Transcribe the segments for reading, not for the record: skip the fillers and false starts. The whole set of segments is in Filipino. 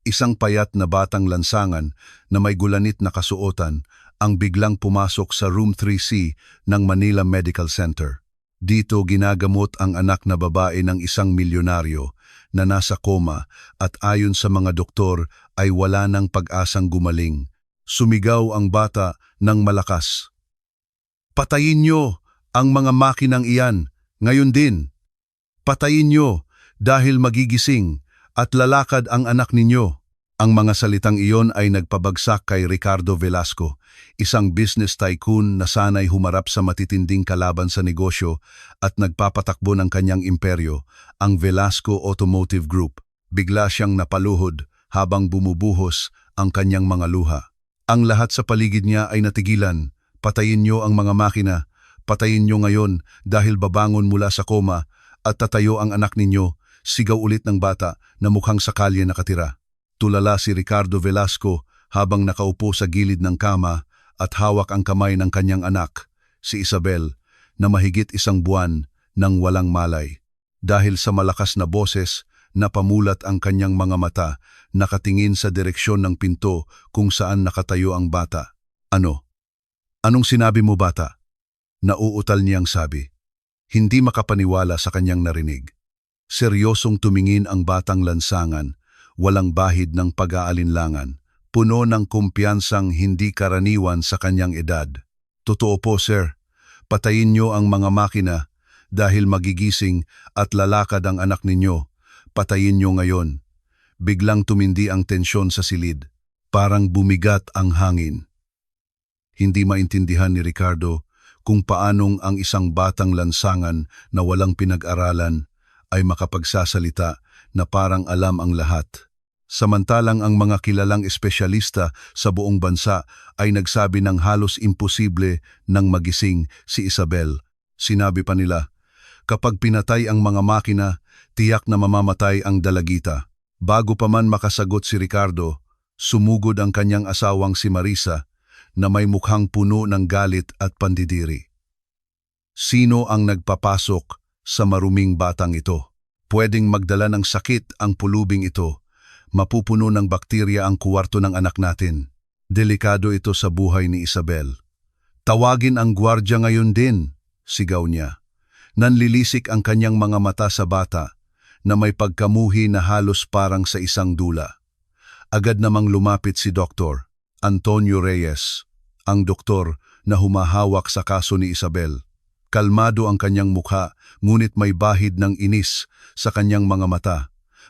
Isang payat na batang lansangan na may gulanit na kasuotan ang biglang pumasok sa Room 3C ng Manila Medical Center. Dito ginagamot ang anak na babae ng isang milyonaryo na nasa koma at ayon sa mga doktor ay wala ng pag-asang gumaling. Sumigaw ang bata ng malakas. "Patayin niyo ang mga makinang iyan, ngayon din. Patayin niyo dahil magigising at lalakad ang anak ninyo." Ang mga salitang iyon ay nagpabagsak kay Ricardo Velasco, isang business tycoon na sanay humarap sa matitinding kalaban sa negosyo at nagpapatakbo ng kanyang imperyo, ang Velasco Automotive Group. Bigla siyang napaluhod habang bumubuhos ang kanyang mga luha. Ang lahat sa paligid niya ay natigilan. "Patayin niyo ang mga makina, patayin niyo ngayon dahil babangon mula sa koma at tatayo ang anak ninyo," sigaw ulit ng bata na mukhang sa kalye nakatira. Tulala si Ricardo Velasco habang nakaupo sa gilid ng kama at hawak ang kamay ng kanyang anak, si Isabel, na mahigit 1 buwan nang walang malay. Dahil sa malakas na boses, napamulat ang kanyang mga mata, nakatingin sa direksyon ng pinto kung saan nakatayo ang bata. "Ano? Anong sinabi mo, bata?" Nauutal niyang sabi. Hindi makapaniwala sa kanyang narinig. Seryosong tumingin ang batang lansangan, walang bahid ng pag-aalinlangan, puno ng kumpiyansang hindi karaniwan sa kanyang edad. "Totoo po, sir. Patayin niyo ang mga makina dahil magigising at lalakad ang anak ninyo. Patayin niyo ngayon." Biglang tumindi ang tensyon sa silid. Parang bumigat ang hangin. Hindi maintindihan ni Ricardo kung paanong ang isang batang lansangan na walang pinag-aralan ay makapagsasalita na parang alam ang lahat. Samantalang ang mga kilalang espesyalista sa buong bansa ay nagsabi ng halos imposible nang magising si Isabel. Sinabi pa nila, kapag pinatay ang mga makina, tiyak na mamamatay ang dalagita. Bago pa man makasagot si Ricardo, sumugod ang kanyang asawang si Marisa na may mukhang puno ng galit at pandidiri. Sino ang nagpapasok sa maruming batang ito? Pwedeng magdala ng sakit ang pulubing ito. Mapupuno ng bakterya ang kuwarto ng anak natin. Delikado ito sa buhay ni Isabel. "Tawagin ang gwardya ngayon din," sigaw niya. Nanlilisik ang kanyang mga mata sa bata na may pagkamuhi na halos parang sa isang dula. Agad namang lumapit si Dr. Antonio Reyes, ang doktor na humahawak sa kaso ni Isabel. Kalmado ang kanyang mukha, ngunit may bahid ng inis sa kanyang mga mata.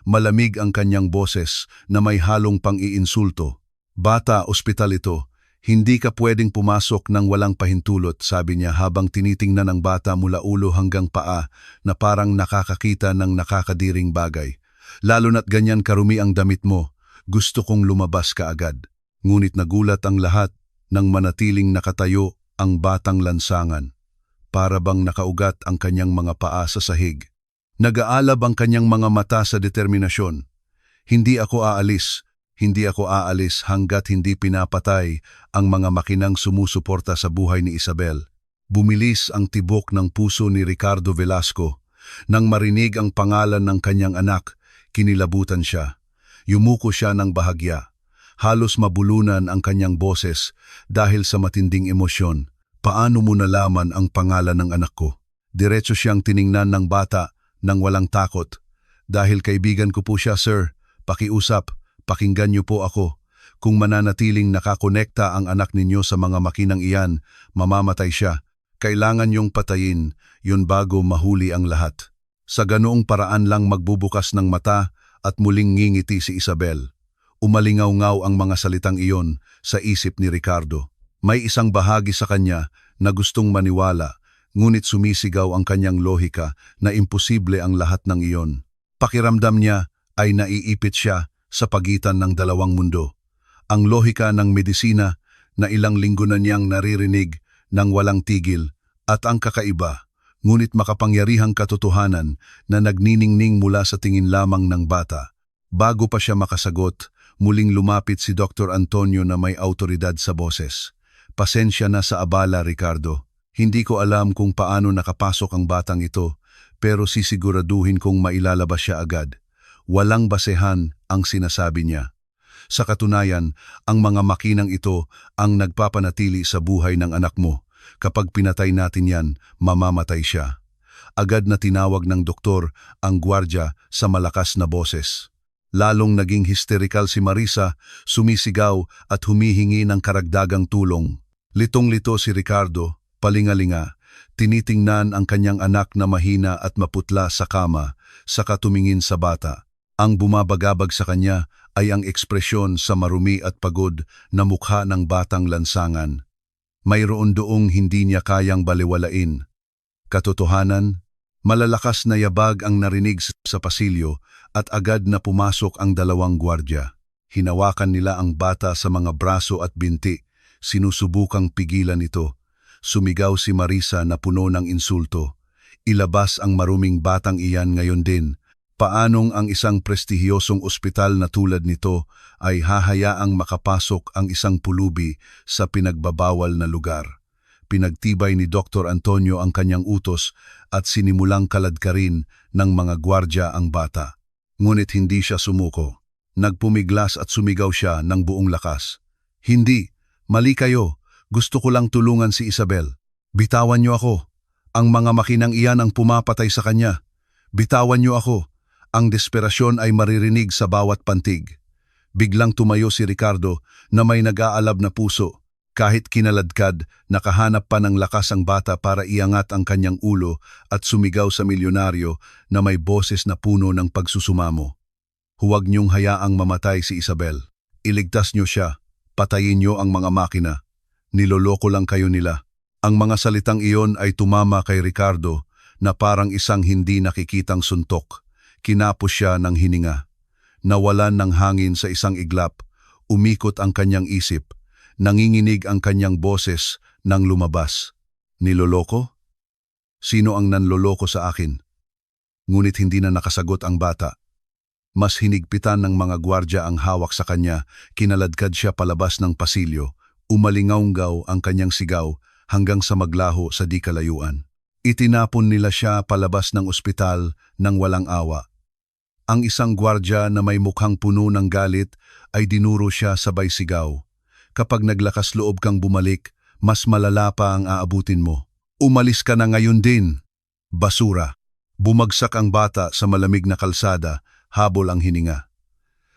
Malamig ang kanyang boses na may halong pang-iinsulto. "Bata, ospital ito. Hindi ka pwedeng pumasok ng walang pahintulot," sabi niya habang tinitingnan ang bata mula ulo hanggang paa na parang nakakakita ng nakakadiring bagay. "Lalo na't ganyan karumi ang damit mo. Gusto kong lumabas ka agad." Ngunit nagulat ang lahat nang manatiling nakatayo ang batang lansangan. Para bang nakaugat ang kanyang mga paa sa sahig. Nag-aalab ang kanyang mga mata sa determinasyon. Hindi ako aalis hanggat hindi pinapatay ang mga makinang sumusuporta sa buhay ni Isabel." Bumilis ang tibok ng puso ni Ricardo Velasco. Nang marinig ang pangalan ng kanyang anak, kinilabutan siya. Yumuko siya ng bahagya. Halos mabulunan ang kanyang boses dahil sa matinding emosyon. "Paano mo nalaman ang pangalan ng anak ko?" Diretso siyang tiningnan ng bata nang walang takot. "Dahil kaibigan ko po siya, sir. Pakiusap, pakinggan niyo po ako. Kung mananatiling nakakonekta ang anak ninyo sa mga makinang iyan, mamamatay siya. Kailangan niyong patayin, yun bago mahuli ang lahat." Sa ganoong paraan lang magbubukas ng mata at muling ngingiti si Isabel. Umalingaw-ngaw ang mga salitang iyon sa isip ni Ricardo. May isang bahagi sa kanya na gustong maniwala, ngunit sumisigaw ang kanyang lohika na imposible ang lahat ng iyon. Pakiramdam niya ay naiipit siya sa pagitan ng dalawang mundo. Ang lohika ng medisina na ilang linggo na niyang naririnig ng walang tigil at ang kakaiba, ngunit makapangyarihang katotohanan na nagniningning mula sa tingin lamang ng bata. Bago pa siya makasagot, muling lumapit si Dr. Antonio na may autoridad sa boses. "Pasensya na sa abala, Ricardo. Hindi ko alam kung paano nakapasok ang batang ito, pero sisiguraduhin kong mailalabas siya agad. Walang basehan ang sinasabi niya. Sa katunayan, ang mga makinang ito ang nagpapanatili sa buhay ng anak mo. Kapag pinatay natin yan, mamamatay siya. Agad na tinawag ng doktor ang gwardya sa malakas na boses. Lalong naging hysterical si Marisa, sumisigaw at humihingi ng karagdagang tulong. Litong-lito si Ricardo, palingalinga, tinitingnan ang kanyang anak na mahina at maputla sa kama, saka tumingin sa bata. Ang bumabagabag sa kanya ay ang ekspresyon sa marumi at pagod na mukha ng batang lansangan. Mayroon doong hindi niya kayang baliwalain. Katotohanan, malalakas na yabag ang narinig sa pasilyo at agad na pumasok ang dalawang gwardya. Hinawakan nila ang bata sa mga braso at binti, sinusubukang pigilan ito. Sumigaw si Marisa na puno ng insulto. Ilabas ang maruming batang iyan ngayon din. Paanong ang isang prestihiyosong ospital na tulad nito ay hahayaang makapasok ang isang pulubi sa pinagbabawal na lugar? Pinagtibay ni Dr. Antonio ang kanyang utos at sinimulang kaladkarin ng mga gwardya ang bata. Ngunit hindi siya sumuko. Nagpumiglas at sumigaw siya ng buong lakas. Hindi, mali kayo. Gusto ko lang tulungan si Isabel. Bitawan niyo ako. Ang mga makinang iyan ang pumapatay sa kanya. Bitawan niyo ako. Ang desperasyon ay maririnig sa bawat pantig. Biglang tumayo si Ricardo na may nag-aalab na puso. Kahit kinaladkad, nakahanap pa ng lakas ang bata para iangat ang kanyang ulo at sumigaw sa milyonaryo na may boses na puno ng pagsusumamo. Huwag niyong hayaang mamatay si Isabel. Iligtas niyo siya. Patayin niyo ang mga makina. Niloloko lang kayo nila. Ang mga salitang iyon ay tumama kay Ricardo na parang isang hindi nakikitang suntok. Kinapos siya ng hininga. Nawalan ng hangin sa isang iglap. Umikot ang kanyang isip. Nanginginig ang kanyang boses nang lumabas. Niloloko? Sino ang nanloloko sa akin? Ngunit hindi na nakasagot ang bata. Mas hinigpitan ng mga gwardya ang hawak sa kanya, kinaladkad siya palabas ng pasilyo. Umalingaunggaw ang kanyang sigaw hanggang sa maglaho sa di kalayuan. Itinapon nila siya palabas ng ospital nang walang awa. Ang isang gwardya na may mukhang puno ng galit ay dinuro siya sabay sigaw. Kapag naglakas loob kang bumalik, mas malala pa ang aabutin mo. Umalis ka na ngayon din. Basura. Bumagsak ang bata sa malamig na kalsada, habol ang hininga.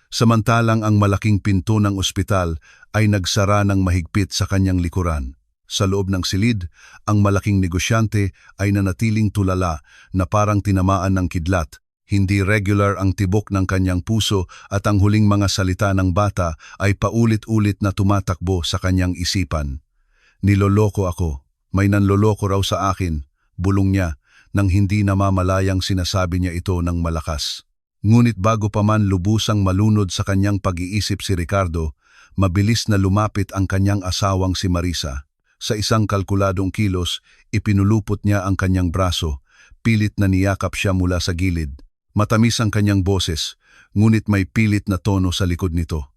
Samantalang ang malaking pinto ng ospital ay nagsara ng mahigpit sa kanyang likuran. Sa loob ng silid, ang malaking negosyante ay nanatiling tulala na parang tinamaan ng kidlat. Hindi regular ang tibok ng kanyang puso at ang huling mga salita ng bata ay paulit-ulit na tumatakbo sa kanyang isipan. Niloloko ako. May nanloloko raw sa akin, bulong niya, nang hindi namamalayang sinasabi niya ito ng malakas. Ngunit bago pa man lubusang malunod sa kanyang pag-iisip si Ricardo, mabilis na lumapit ang kanyang asawang si Marisa. Sa isang kalkuladong kilos, ipinulupot niya ang kanyang braso, pilit na niyakap siya mula sa gilid. Matamis ang kanyang boses, ngunit may pilit na tono sa likod nito.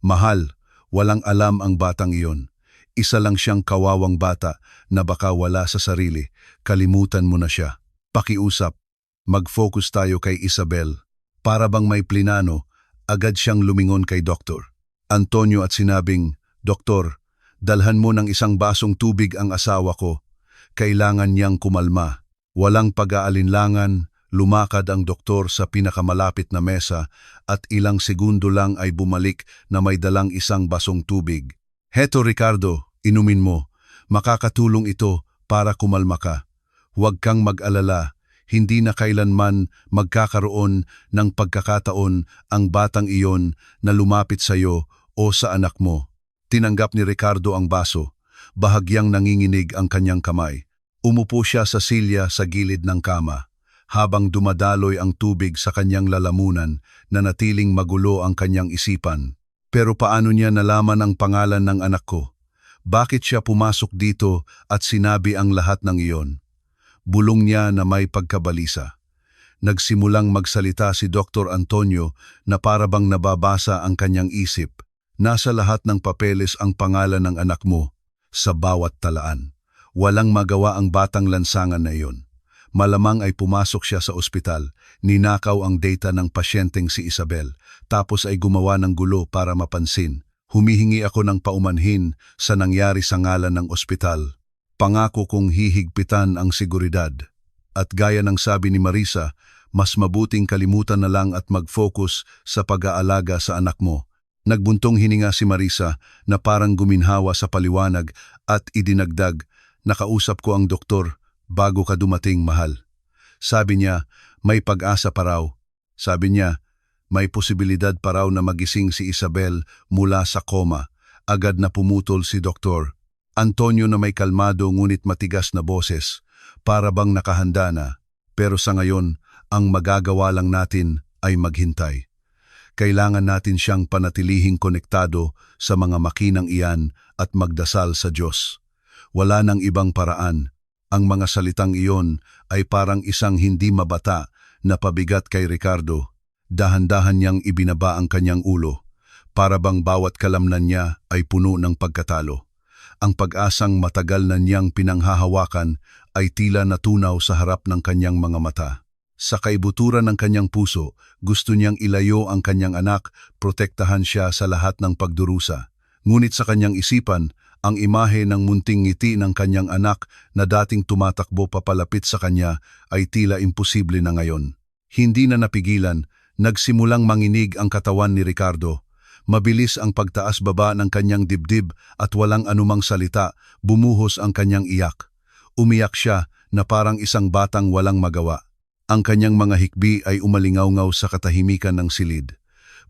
Mahal, walang alam ang batang iyon. Isa lang siyang kawawang bata na baka wala sa sarili. Kalimutan mo na siya. Pakiusap, mag-focus tayo kay Isabel. Para bang may plinano, agad siyang lumingon kay Dr. Antonio at sinabing, Doktor, dalhan mo ng isang basong tubig ang asawa ko. Kailangan niyang kumalma. Walang pag-aalinlangan. Lumakad ang doktor sa pinakamalapit na mesa at ilang segundo lang ay bumalik na may dalang isang basong tubig. Heto Ricardo, inumin mo. Makakatulong ito para kumalma ka. Huwag kang mag-alala. Hindi na kailanman magkakaroon ng pagkakataon ang batang iyon na lumapit sa iyo o sa anak mo. Tinanggap ni Ricardo ang baso. Bahagyang nanginginig ang kanyang kamay. Umupo siya sa silya sa gilid ng kama. Habang dumadaloy ang tubig sa kanyang lalamunan, natiling magulo ang kanyang isipan. Pero paano niya nalaman ang pangalan ng anak ko? Bakit siya pumasok dito at sinabi ang lahat ng iyon? Bulong niya na may pagkabalisa. Nagsimulang magsalita si Dr. Antonio na parabang nababasa ang kanyang isip. Nasa lahat ng papeles ang pangalan ng anak mo, sa bawat talaan. Walang magawa ang batang lansangan na iyon. Malamang ay pumasok siya sa ospital, ninakaw ang data ng pasyenteng si Isabel, tapos ay gumawa ng gulo para mapansin. Humihingi ako ng paumanhin sa nangyari sa ngalan ng ospital. Pangako kong hihigpitan ang seguridad. At gaya ng sabi ni Marisa, mas mabuting kalimutan na lang at mag-focus sa pag-aalaga sa anak mo. Nagbuntong hininga si Marisa na parang guminhawa sa paliwanag at idinagdag, nakausap ko ang doktor bago ka dumating, mahal. Sabi niya, may pag-asa pa raw. Sabi niya, may posibilidad pa raw na magising si Isabel mula sa koma. Agad na pumutol si Doktor Antonio na may kalmado ngunit matigas na boses, para bang nakahanda na. Pero sa ngayon, ang magagawa lang natin ay maghintay. Kailangan natin siyang panatilihing konektado sa mga makinang iyan at magdasal sa Diyos. Wala nang ibang paraan. Ang mga salitang iyon ay parang isang hindi mabata na pabigat kay Ricardo. Dahan-dahan niyang ibinaba ang kanyang ulo, para bang bawat kalamnan niya ay puno ng pagkatalo. Ang pag-asang matagal na niyang pinanghahawakan ay tila natunaw sa harap ng kanyang mga mata. Sa kaibuturan ng kanyang puso, gusto niyang ilayo ang kanyang anak, protektahan siya sa lahat ng pagdurusa. Ngunit sa kanyang isipan, ang imahe ng munting ngiti ng kanyang anak na dating tumatakbo papalapit sa kanya ay tila imposible na ngayon. Hindi na napigilan, nagsimulang manginig ang katawan ni Ricardo. Mabilis ang pagtaas-baba ng kanyang dibdib at walang anumang salita, bumuhos ang kanyang iyak. Umiyak siya na parang isang batang walang magawa. Ang kanyang mga hikbi ay umalingaw-ngaw sa katahimikan ng silid.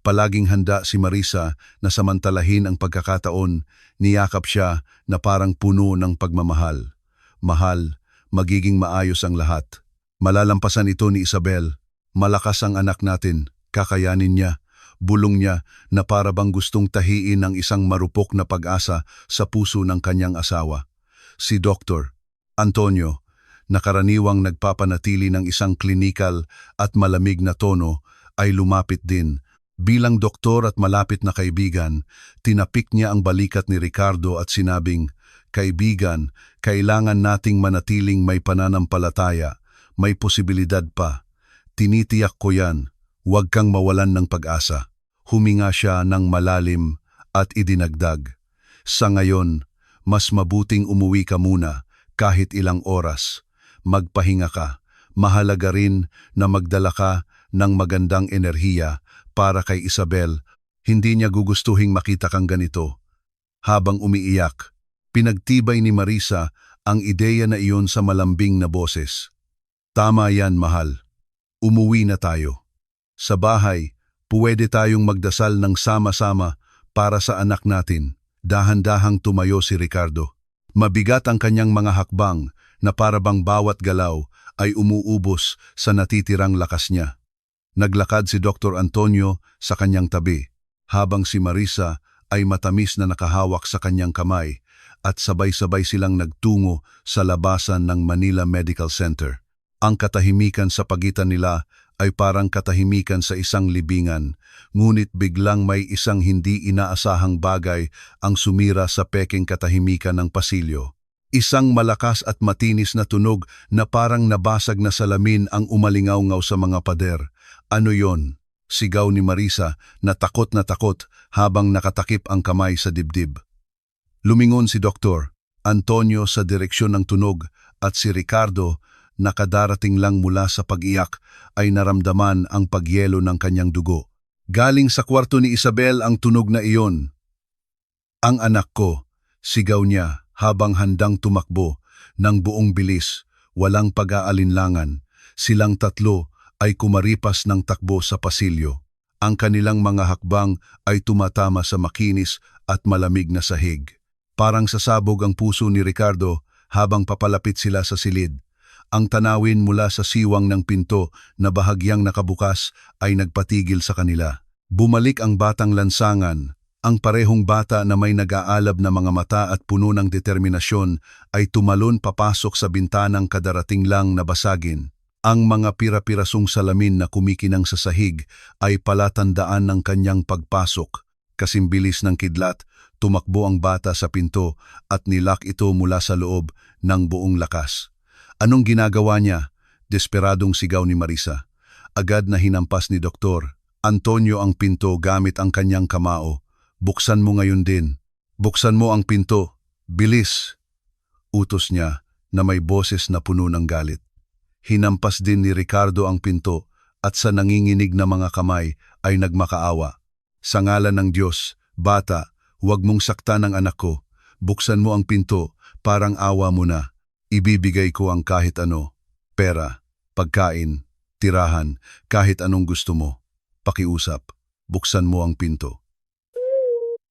Palaging handa si Marisa na samantalahin ang pagkakataon, niyakap siya na parang puno ng pagmamahal. Mahal, magiging maayos ang lahat. Malalampasan ito ni Isabel. Malakas ang anak natin, kakayanin niya. Bulong niya na para bang gustong tahiin ang isang marupok na pag-asa sa puso ng kanyang asawa. Si Dr. Antonio, na karaniwang nagpapanatili ng isang klinikal at malamig na tono, ay lumapit din. Bilang doktor at malapit na kaibigan, tinapik niya ang balikat ni Ricardo at sinabing, "Kaibigan, kailangan nating manatiling may pananampalataya, may posibilidad pa. Tinitiyak ko yan, huwag kang mawalan ng pag-asa." Huminga siya ng malalim at idinagdag, "Sa ngayon, mas mabuting umuwi ka muna kahit ilang oras. Magpahinga ka. Mahalaga rin na magdala ka ng magandang enerhiya para kay Isabel. Hindi niya gugustuhing makita kang ganito." Habang umiiyak, pinagtibay ni Marisa ang ideya na iyon sa malambing na boses. "Tama yan, mahal. Umuwi na tayo. Sa bahay, pwede tayong magdasal ng sama-sama para sa anak natin." Dahan-dahang tumayo si Ricardo. Mabigat ang kanyang mga hakbang na parabang bawat galaw ay umuubos sa natitirang lakas niya. Naglakad si Dr. Antonio sa kanyang tabi, habang si Marisa ay matamis na nakahawak sa kanyang kamay, at sabay-sabay silang nagtungo sa labasan ng Manila Medical Center. Ang katahimikan sa pagitan nila ay parang katahimikan sa isang libingan, ngunit biglang may isang hindi inaasahang bagay ang sumira sa peking katahimikan ng pasilyo. Isang malakas at matinis na tunog na parang nabasag na salamin ang umalingaw-ngaw sa mga pader. "Ano yon?" sigaw ni Marisa na takot habang nakatakip ang kamay sa dibdib. Lumingon si Dr. Antonio sa direksyon ng tunog at si Ricardo, nakadarating lang mula sa pag-iyak, ay naramdaman ang pagyelo ng kanyang dugo. Galing sa kwarto ni Isabel ang tunog na iyon. "Ang anak ko," sigaw niya habang handang tumakbo ng buong bilis, walang pag-aalinlangan. Silang tatlo ay kumaripas ng takbo sa pasilyo. Ang kanilang mga hakbang ay tumatama sa makinis at malamig na sahig. Parang sasabog ang puso ni Ricardo habang papalapit sila sa silid. Ang tanawin mula sa siwang ng pinto na bahagyang nakabukas ay nagpatigil sa kanila. Bumalik ang batang lansangan. Ang parehong bata na may nag-aalab na mga mata at puno ng determinasyon ay tumalon papasok sa bintanang kadarating lang na basagin. Ang mga pira-pirasong salamin na kumikinang sa sahig ay palatandaan ng kanyang pagpasok. Kasimbilis ng kidlat, tumakbo ang bata sa pinto at nilak ito mula sa loob ng buong lakas. "Anong ginagawa niya?" Desperadong sigaw ni Marisa. Agad na hinampas ni Dr. Antonio ang pinto gamit ang kanyang kamao. Buksan mo ngayon din. Buksan mo ang pinto. Bilis! Utos niya na may boses na puno ng galit. Hinampas din ni Ricardo ang pinto at sa nanginginig na mga kamay ay nagmakaawa. Sa ngalan ng Diyos, bata, huwag mong saktan ang anak ko. Buksan mo ang pinto, parang awa mo na. Ibibigay ko ang kahit ano. Pera, pagkain, tirahan, kahit anong gusto mo. Pakiusap, buksan mo ang pinto.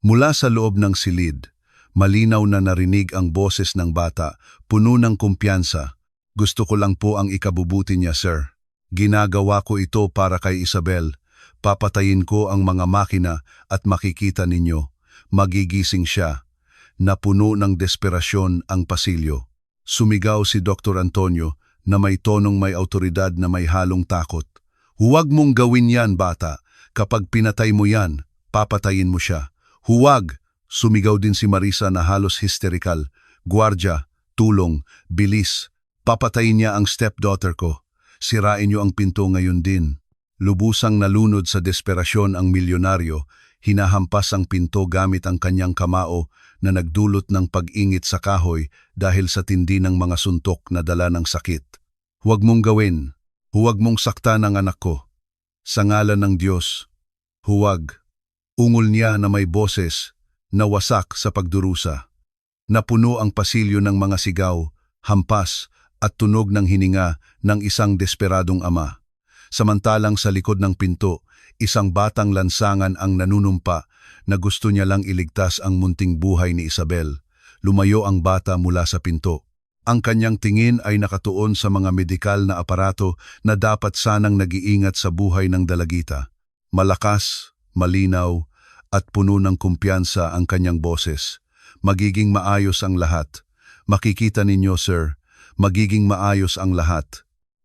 Mula sa loob ng silid, malinaw na narinig ang boses ng bata, puno ng kumpiyansa. Gusto ko lang po ang ikabubuti niya, sir. Ginagawa ko ito para kay Isabel. Papatayin ko ang mga makina at makikita ninyo. Magigising siya. Napuno ng desperasyon ang pasilyo. Sumigaw si Dr. Antonio na may tonong may autoridad na may halong takot. Huwag mong gawin yan, bata. Kapag pinatay mo yan, papatayin mo siya. Huwag! Sumigaw din si Marisa na halos hysterical. Guardia, tulong, bilis. Papatayin niya ang stepdaughter ko. Sirain niyo ang pinto ngayon din. Lubusang nalunod sa desperasyon ang milyonaryo, hinahampas ang pinto gamit ang kanyang kamao na nagdulot ng pag-ingit sa kahoy dahil sa tindi ng mga suntok na dala ng sakit. Huwag mong gawin. Huwag mong saktan ang anak ko. Sa ngalan ng Diyos, huwag. Ungol niya na may boses, nawasak sa pagdurusa. Napuno ang pasilyo ng mga sigaw, hampas at tunog ng hininga ng isang desperadong ama. Samantalang sa likod ng pinto, isang batang lansangan ang nanunumpa na gusto niya lang iligtas ang munting buhay ni Isabel. Lumayo ang bata mula sa pinto. Ang kanyang tingin ay nakatuon sa mga medikal na aparato na dapat sanang nag-iingat sa buhay ng dalagita. Malakas, malinaw, at puno ng kumpiyansa ang kanyang boses. Magiging maayos ang lahat. Makikita ninyo, sir, magiging maayos ang lahat.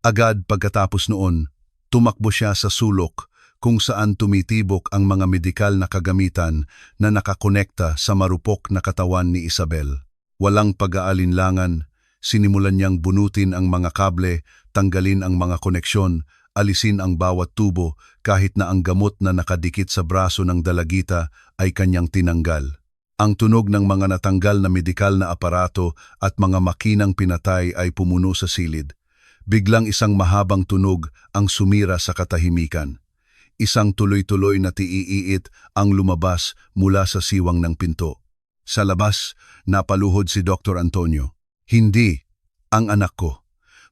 Agad pagkatapos noon, tumakbo siya sa sulok kung saan tumitibok ang mga medikal na kagamitan na nakakonekta sa marupok na katawan ni Isabel. Walang pag-aalinlangan, sinimulan niyang bunutin ang mga kable, tanggalin ang mga koneksyon, alisin ang bawat tubo kahit na ang gamot na nakadikit sa braso ng dalagita ay kanyang tinanggal. Ang tunog ng mga natanggal na medikal na aparato at mga makinang pinatay ay pumuno sa silid. Biglang isang mahabang tunog ang sumira sa katahimikan. Isang tuloy-tuloy na tiiit ang lumabas mula sa siwang ng pinto. Sa labas, napaluhod si Dr. Antonio. Hindi, ang anak ko.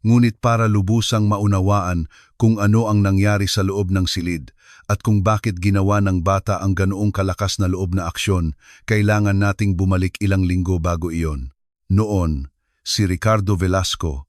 Ngunit para lubusang maunawaan kung ano ang nangyari sa loob ng silid at kung bakit ginawa ng bata ang ganoong kalakas na loob na aksyon, kailangan nating bumalik ilang linggo bago iyon. Noon, si Ricardo Velasco,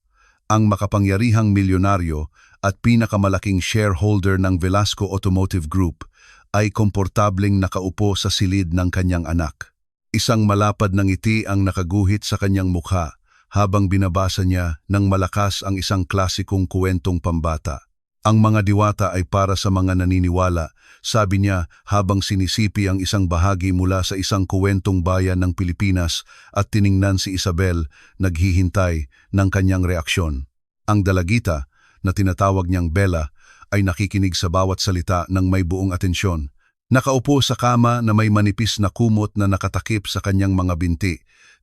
ang makapangyarihang milyonaryo at pinakamalaking shareholder ng Velasco Automotive Group, ay komportableng nakaupo sa silid ng kanyang anak. Isang malapad na ngiti ang nakaguhit sa kanyang mukha habang binabasa niya ng malakas ang isang klasikong kuwentong pambata. Ang mga diwata ay para sa mga naniniwala, sabi niya habang sinisipi ang isang bahagi mula sa isang kuwentong bayan ng Pilipinas at tiningnan si Isabel, naghihintay ng kanyang reaksyon. Ang dalagita, na tinatawag niyang Bella, ay nakikinig sa bawat salita ng may buong atensyon. Nakaupo sa kama na may manipis na kumot na nakatakip sa kanyang mga binti,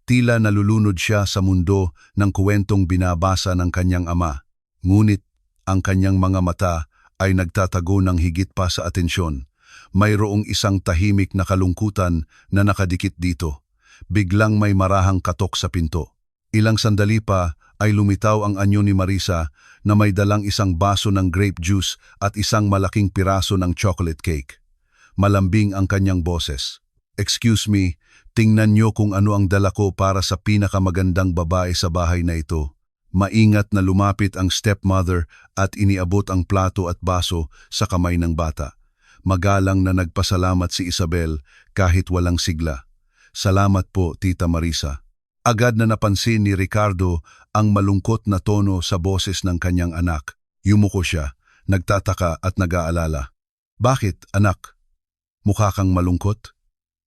tila nalulunod siya sa mundo ng kuwentong binabasa ng kanyang ama. Ngunit ang kanyang mga mata ay nagtatago ng higit pa sa atensyon. Mayroong isang tahimik na kalungkutan na nakadikit dito. Biglang may marahang katok sa pinto. Ilang sandali pa ay lumitaw ang anyo ni Marisa na may dalang isang baso ng grape juice at isang malaking piraso ng chocolate cake. Malambing ang kanyang boses. "Excuse me, tingnan niyo kung ano ang dala ko para sa pinakamagandang babae sa bahay na ito." Maingat na lumapit ang stepmother at iniabot ang plato at baso sa kamay ng bata. Magalang na nagpasalamat si Isabel kahit walang sigla. "Salamat po, Tita Marisa." Agad na napansin ni Ricardo ang malungkot na tono sa boses ng kanyang anak. Yumuko siya, nagtataka at nag-aalala. "Bakit, anak? Mukha kang malungkot?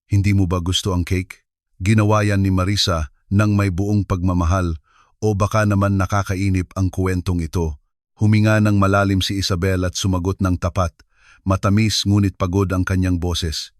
Hindi mo ba gusto ang cake?" Ginawa yan ni Marisa nang may buong pagmamahal, o baka naman nakakainip ang kuwentong ito. Huminga ng malalim si Isabel at sumagot ng tapat, Matamis ngunit pagod ang kanyang boses.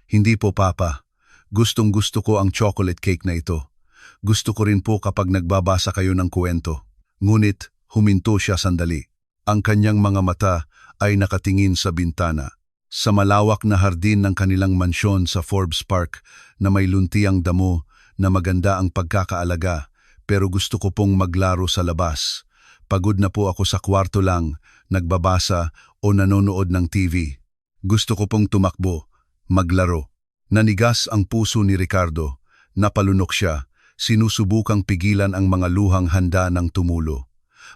Hindi po, Papa. Gustong-gusto ko ang chocolate cake na ito. Gusto ko rin po kapag nagbabasa kayo ng kuwento. Ngunit huminto siya sandali. Ang kanyang mga mata ay nakatingin sa bintana. Sa malawak na hardin ng kanilang mansyon sa Forbes Park na may luntiang damo na maganda ang pagkakaalaga, pero gusto ko pong maglaro sa labas. Pagod na po ako sa kwarto lang, nagbabasa o nanonood ng TV. Gusto ko pong tumakbo, maglaro. Nanigas ang puso ni Ricardo. Napalunok siya. Sinusubukang pigilan ang mga luhang handa ng tumulo.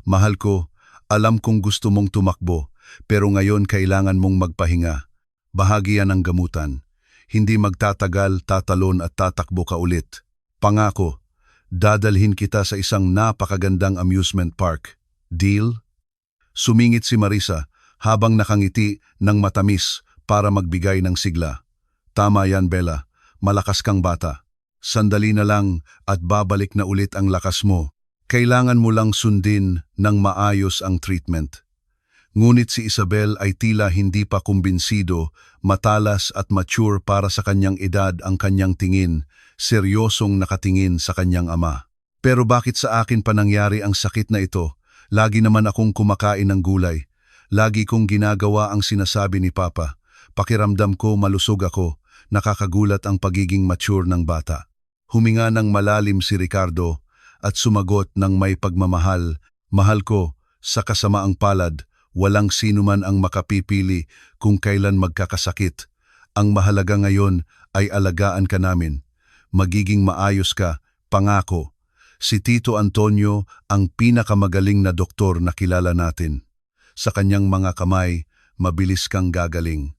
Mahal ko, alam kong gusto mong tumakbo, pero ngayon kailangan mong magpahinga. Bahagi yan ng gamutan. Hindi magtatagal, tatalon at tatakbo ka ulit. Pangako, dadalhin kita sa isang napakagandang amusement park. Deal? Sumingit si Marisa habang nakangiti ng matamis para magbigay ng sigla. Tama yan, Bella. Malakas kang bata. Sandali na lang at babalik na ulit ang lakas mo. Kailangan mo lang sundin ng maayos ang treatment. Ngunit si Isabel ay tila hindi pa kumbinsido, matalas at mature para sa kanyang edad ang kanyang tingin, seryosong nakatingin sa kanyang ama. Pero bakit sa akin pa nangyari ang sakit na ito? Lagi naman akong kumakain ng gulay. Lagi kong ginagawa ang sinasabi ni Papa. Pakiramdam ko malusog ako. Nakakagulat ang pagiging mature ng bata. Huminga ng malalim si Ricardo at sumagot ng may pagmamahal, "Mahal ko, sa kasamaang palad, walang sinuman ang makapipili kung kailan magkakasakit. Ang mahalaga ngayon ay alagaan ka namin. Magiging maayos ka, pangako. Si Tito Antonio ang pinakamagaling na doktor na kilala natin. Sa kanyang mga kamay, mabilis kang gagaling."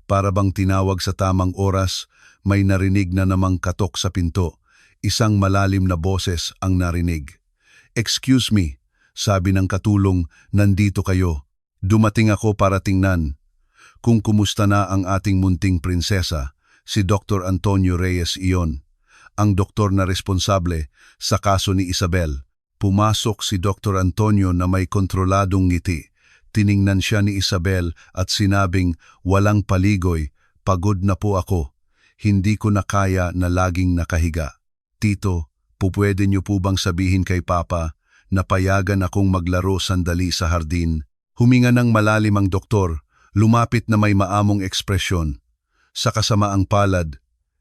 Para bang tinawag sa tamang oras, may narinig na namang katok sa pinto. Isang malalim na boses ang narinig. "Excuse me," sabi ng katulong, "nandito kayo. Dumating ako para tingnan kung kumusta na ang ating munting prinsesa, si Dr. Antonio Reyes iyon, ang doktor na responsable sa kaso ni Isabel." Pumasok si Dr. Antonio na may kontroladong ngiti. Tiningnan siya ni Isabel at sinabing, "Walang paligoy, pagod na po ako. Hindi ko na kaya na laging nakahiga. Tito, pupwede niyo po bang sabihin kay Papa na payagan akong maglaro sandali sa hardin?" Huminga ng malalim ang doktor, lumapit na may maamong ekspresyon. "Sa kasamaang palad,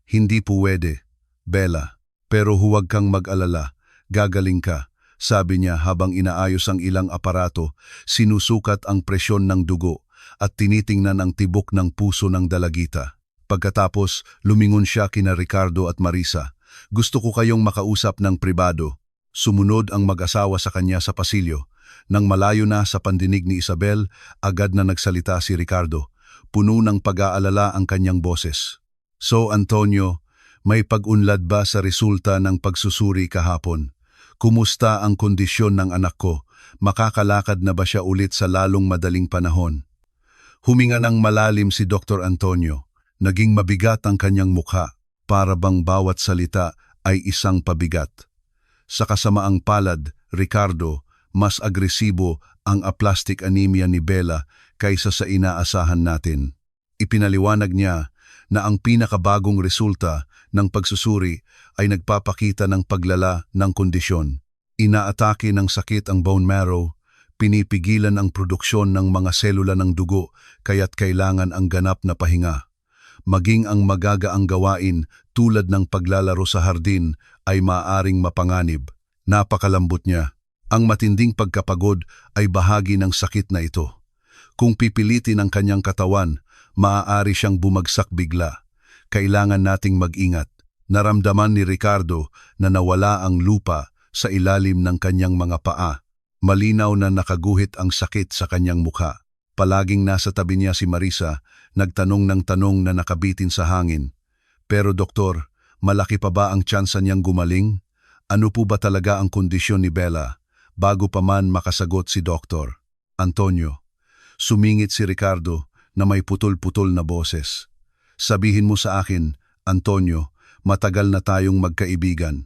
hindi pwede, Bella. Pero huwag kang mag-alala, gagaling ka," sabi niya habang inaayos ang ilang aparato, sinusukat ang presyon ng dugo at tinitingnan ang tibok ng puso ng dalagita. Pagkatapos, lumingon siya kina Ricardo at Marisa. "Gusto ko kayong makausap ng pribado." Sumunod ang mag-asawa sa kanya sa pasilyo. Nang malayo na sa pandinig ni Isabel, agad na nagsalita si Ricardo. Puno ng pag-aalala ang kanyang boses. "So, Antonio, may pag-unlad ba sa resulta ng pagsusuri kahapon? Kumusta ang kondisyon ng anak ko? Makakalakad na ba siya ulit sa lalong madaling panahon?" Huminga ng malalim si Dr. Antonio. Naging mabigat ang kanyang mukha, para bang bawat salita ay isang pabigat. Sa kasamaang palad, Ricardo, mas agresibo ang aplastic anemia ni Bella kaysa sa inaasahan natin. Ipinaliwanag niya na ang pinakabagong resulta ng pagsusuri ay nagpapakita ng paglala ng kondisyon. Inaatake ng sakit ang bone marrow, pinipigilan ang produksyon ng mga selula ng dugo kaya't kailangan ang ganap na pahinga. Maging ang magagaang gawain tulad ng paglalaro sa hardin ay maaaring mapanganib. Napakalambot niya. Ang matinding pagkapagod ay bahagi ng sakit na ito. Kung pipilitin ang kanyang katawan, maaari siyang bumagsak bigla. Kailangan nating mag-ingat. Naramdaman ni Ricardo na nawala ang lupa sa ilalim ng kanyang mga paa. Malinaw na nakaguhit ang sakit sa kanyang mukha. Palaging nasa tabi niya si Marisa, nagtanong ng tanong na nakabitin sa hangin. "Pero doktor, malaki pa ba ang tsansa niyang gumaling? Ano po ba talaga ang kondisyon ni Bella?" Bago pa man makasagot si Dr. Antonio, sumingit si Ricardo na may putol-putol na boses. "Sabihin mo sa akin, Antonio, matagal na tayong magkaibigan.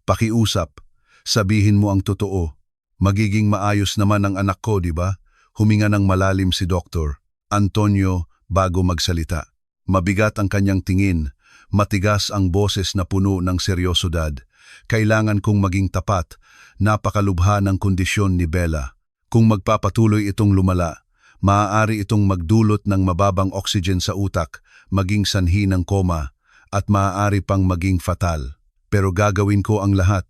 Pakiusap, sabihin mo ang totoo. Magiging maayos naman ang anak ko, di ba?" Huminga ng malalim si Doktor. Antonio bago magsalita. Mabigat ang kanyang tingin, matigas ang boses na puno ng seryosidad. Kailangan kong maging tapat, napakalubha ng kondisyon ni Bella. Kung magpapatuloy itong lumala, maaari itong magdulot ng mababang oxygen sa utak, maging sanhi ng koma, at maaari pang maging fatal. Pero gagawin ko ang lahat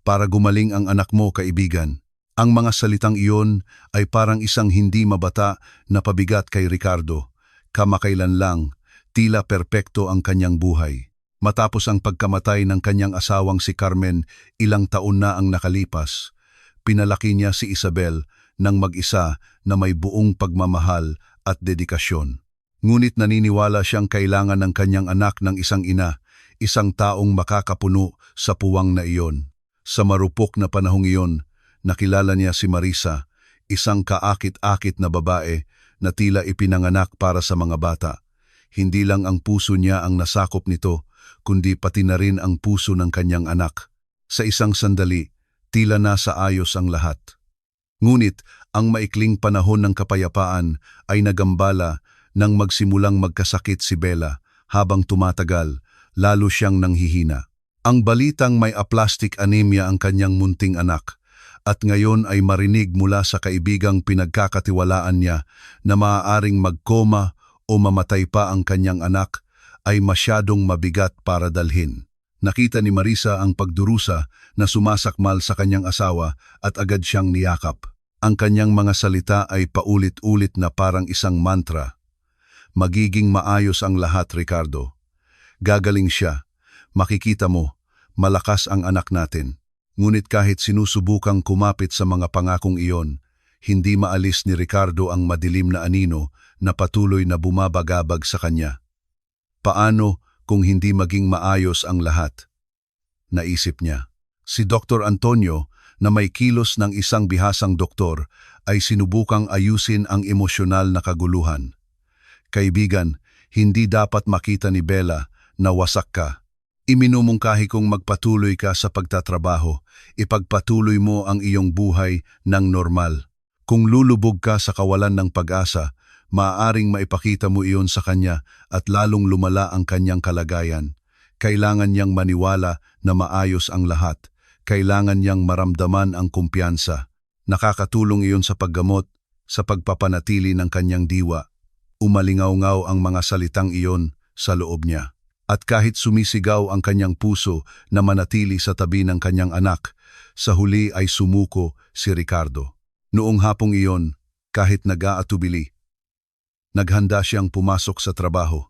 para gumaling ang anak mo, kaibigan. Ang mga salitang iyon ay parang isang hindi mabata na pabigat kay Ricardo. Kamakailan lang, tila perpekto ang kanyang buhay. Matapos ang pagkamatay ng kanyang asawang si Carmen, ilang taon na ang nakalipas. Pinalaki niya si Isabel ng mag-isa na may buong pagmamahal at dedikasyon. Ngunit naniniwala siyang kailangan ng kanyang anak ng isang ina, isang taong makakapuno sa puwang na iyon. Sa marupok na panahong iyon, nakilala niya si Marisa, isang kaakit-akit na babae na tila ipinanganak para sa mga bata. Hindi lang ang puso niya ang nasakop nito, kundi pati na rin ang puso ng kanyang anak. Sa isang sandali, tila nasa ayos ang lahat. Ngunit ang maikling panahon ng kapayapaan ay nagambala nang magsimulang magkasakit si Bella. Habang tumatagal, lalo siyang nanghihina. Ang balitang may aplastic anemia ang kanyang munting anak, at ngayon ay marinig mula sa kaibigang pinagkakatiwalaan niya na maaaring magkoma o mamatay pa ang kanyang anak, ay masyadong mabigat para dalhin. Nakita ni Marisa ang pagdurusa na sumasakmal sa kanyang asawa at agad siyang niyakap. Ang kanyang mga salita ay paulit-ulit na parang isang mantra. Magiging maayos ang lahat, Ricardo. Gagaling siya. Makikita mo, malakas ang anak natin. Ngunit kahit sinusubukang kumapit sa mga pangakong iyon, hindi maalis ni Ricardo ang madilim na anino na patuloy na bumabagabag sa kanya. Paano kung hindi maging maayos ang lahat? Naisip niya. Si Dr. Antonio, na may kilos ng isang bihasang doktor, ay sinubukang ayusin ang emosyonal na kaguluhan. Kaibigan, hindi dapat makita ni Bella na wasak ka. Iminumungkahi kong magpatuloy ka sa pagtatrabaho, ipagpatuloy mo ang iyong buhay ng normal. Kung lulubog ka sa kawalan ng pag-asa, maaaring maipakita mo iyon sa kanya at lalong lumala ang kanyang kalagayan. Kailangan niyang maniwala na maayos ang lahat. Kailangan niyang maramdaman ang kumpiyansa. Nakakatulong iyon sa paggamot, sa pagpapanatili ng kanyang diwa. Umalingaw-ngaw ang mga salitang iyon sa loob niya. At kahit sumisigaw ang kanyang puso na manatili sa tabi ng kanyang anak, sa huli ay sumuko si Ricardo. Noong hapong iyon, kahit nag-aatubili, naghanda siyang pumasok sa trabaho.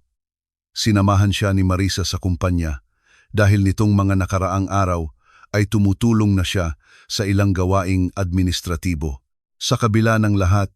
Sinamahan siya ni Marisa sa kumpanya. Dahil nitong mga nakaraang araw ay tumutulong na siya sa ilang gawaing administratibo. Sa kabila ng lahat,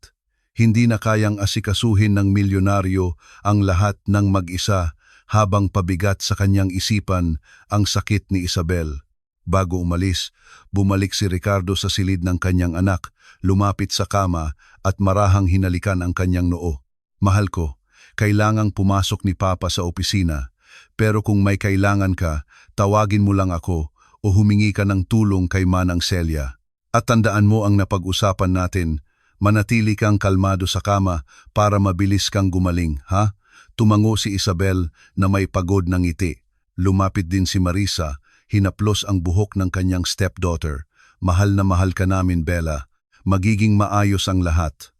hindi na kayang asikasuhin ng milyonaryo ang lahat ng mag-isa habang pabigat sa kanyang isipan ang sakit ni Isabel. Bago umalis, bumalik si Ricardo sa silid ng kanyang anak, lumapit sa kama at marahang hinalikan ang kanyang noo. Mahal ko, kailangang pumasok ni Papa sa opisina, pero kung may kailangan ka, tawagin mo lang ako o humingi ka ng tulong kay Manang Celia. At tandaan mo ang napag-usapan natin, manatili kang kalmado sa kama para mabilis kang gumaling, ha? Tumango si Isabel na may pagod ng ngiti. Lumapit din si Marisa, hinaplos ang buhok ng kanyang stepdaughter. Mahal na mahal ka namin, Bella. Magiging maayos ang lahat.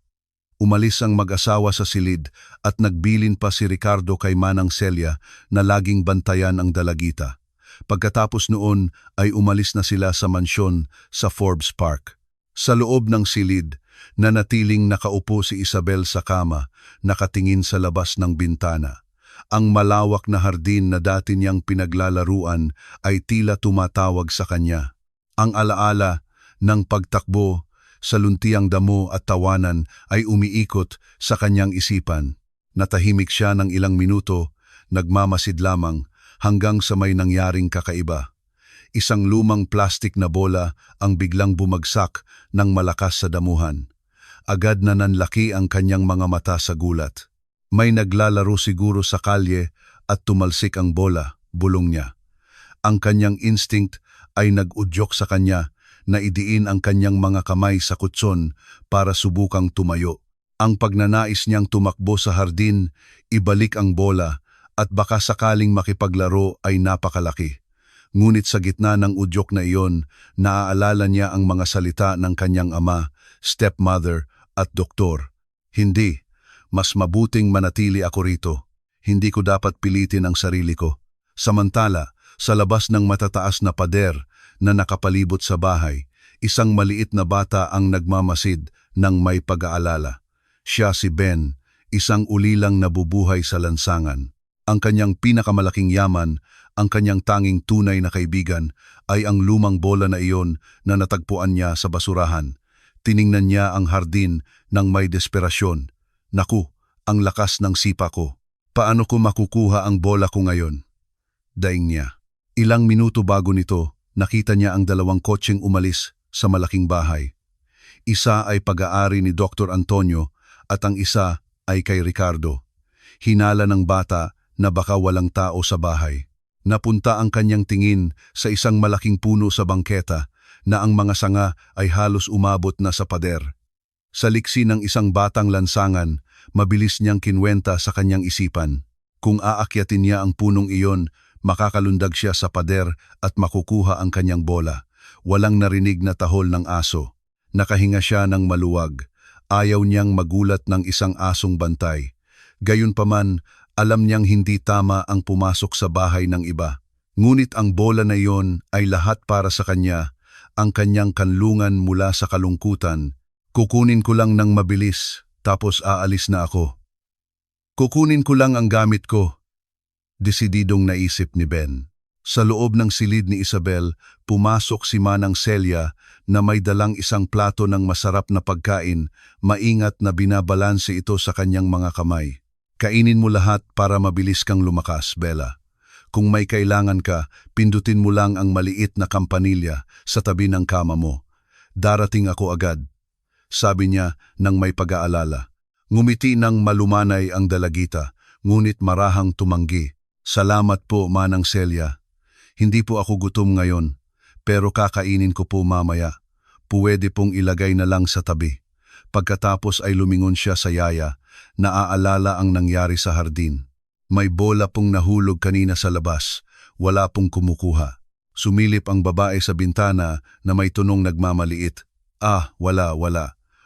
Umalis ang mag-asawa sa silid at nagbilin pa si Ricardo kay Manang Celia na laging bantayan ang dalagita. Pagkatapos noon ay umalis na sila sa mansyon sa Forbes Park. Sa loob ng silid, nanatiling nakaupo si Isabel sa kama, nakatingin sa labas ng bintana. Ang malawak na hardin na dati niyang pinaglalaruan ay tila tumatawag sa kanya. Ang alaala ng pagtakbo sa luntiang damo at tawanan ay umiikot sa kanyang isipan. Natahimik siya ng ilang minuto, nagmamasid lamang hanggang sa may nangyaring kakaiba. Isang lumang plastik na bola ang biglang bumagsak ng malakas sa damuhan. Agad na nanlaki ang kanyang mga mata sa gulat. May naglalaro siguro sa kalye at tumalsik ang bola, bulong niya. Ang kanyang instinct ay nag-udyok sa kanya na idiin ang kanyang mga kamay sa kutson para subukang tumayo. Ang pagnanais niyang tumakbo sa hardin, ibalik ang bola, at baka sakaling makipaglaro ay napakalaki. Ngunit sa gitna ng udyok na iyon, naaalala niya ang mga salita ng kanyang ama, stepmother at doktor. Hindi, mas mabuting manatili ako rito. Hindi ko dapat pilitin ang sarili ko. Samantala, sa labas ng matataas na pader na nakapalibot sa bahay, isang maliit na bata ang nagmamasid ng may pag-aalala. Siya si Ben, isang ulilang nabubuhay sa lansangan. Ang kanyang pinakamalaking yaman, ang kanyang tanging tunay na kaibigan, ay ang lumang bola na iyon na natagpuan niya sa basurahan. Tiningnan niya ang hardin ng may desperasyon. Naku, ang lakas ng sipa ko. Paano ko makukuha ang bola ko ngayon? Daing niya. Ilang minuto bago nito, nakita niya ang dalawang kotseng umalis sa malaking bahay. Isa ay pag-aari ni Dr. Antonio at ang isa ay kay Ricardo. Hinala ng bata na baka walang tao sa bahay. Napunta ang kanyang tingin sa isang malaking puno sa bangketa na ang mga sanga ay halos umabot na sa pader. Sa liksi ng isang batang lansangan, mabilis niyang kinwenta sa kanyang isipan. Kung aakyatin niya ang punong iyon, makakalundag siya sa pader at makukuha ang kanyang bola. Walang narinig na tahol ng aso. Nakahinga siya ng maluwag. Ayaw niyang magulat ng isang asong bantay. Gayunpaman, alam niyang hindi tama ang pumasok sa bahay ng iba. Ngunit ang bola na iyon ay lahat para sa kanya, ang kanyang kanlungan mula sa kalungkutan. Kukunin ko lang ng mabilis, tapos aalis na ako. Kukunin ko lang ang gamit ko, desididong naisip ni Ben. Sa loob ng silid ni Isabel, pumasok si Manang Celia na may dalang isang plato ng masarap na pagkain, maingat na binabalanse ito sa kanyang mga kamay. Kainin mo lahat para mabilis kang lumakas, Bella. Kung may kailangan ka, pindutin mo lang ang maliit na kampanilya sa tabi ng kama mo. Darating ako agad, sabi niya nang may pag-aalala. Ngumiti ng malumanay ang dalagita, ngunit marahang tumanggi. Salamat po, Manang Celia. Hindi po ako gutom ngayon, pero kakainin ko po mamaya. Puwede pong ilagay na lang sa tabi. Pagkatapos ay lumingon siya sa yaya, naaalala ang nangyari sa hardin. May bola pong nahulog kanina sa labas, wala pong kumukuha. Sumilip ang babae sa bintana na may tunong nagmamaliit. Wala.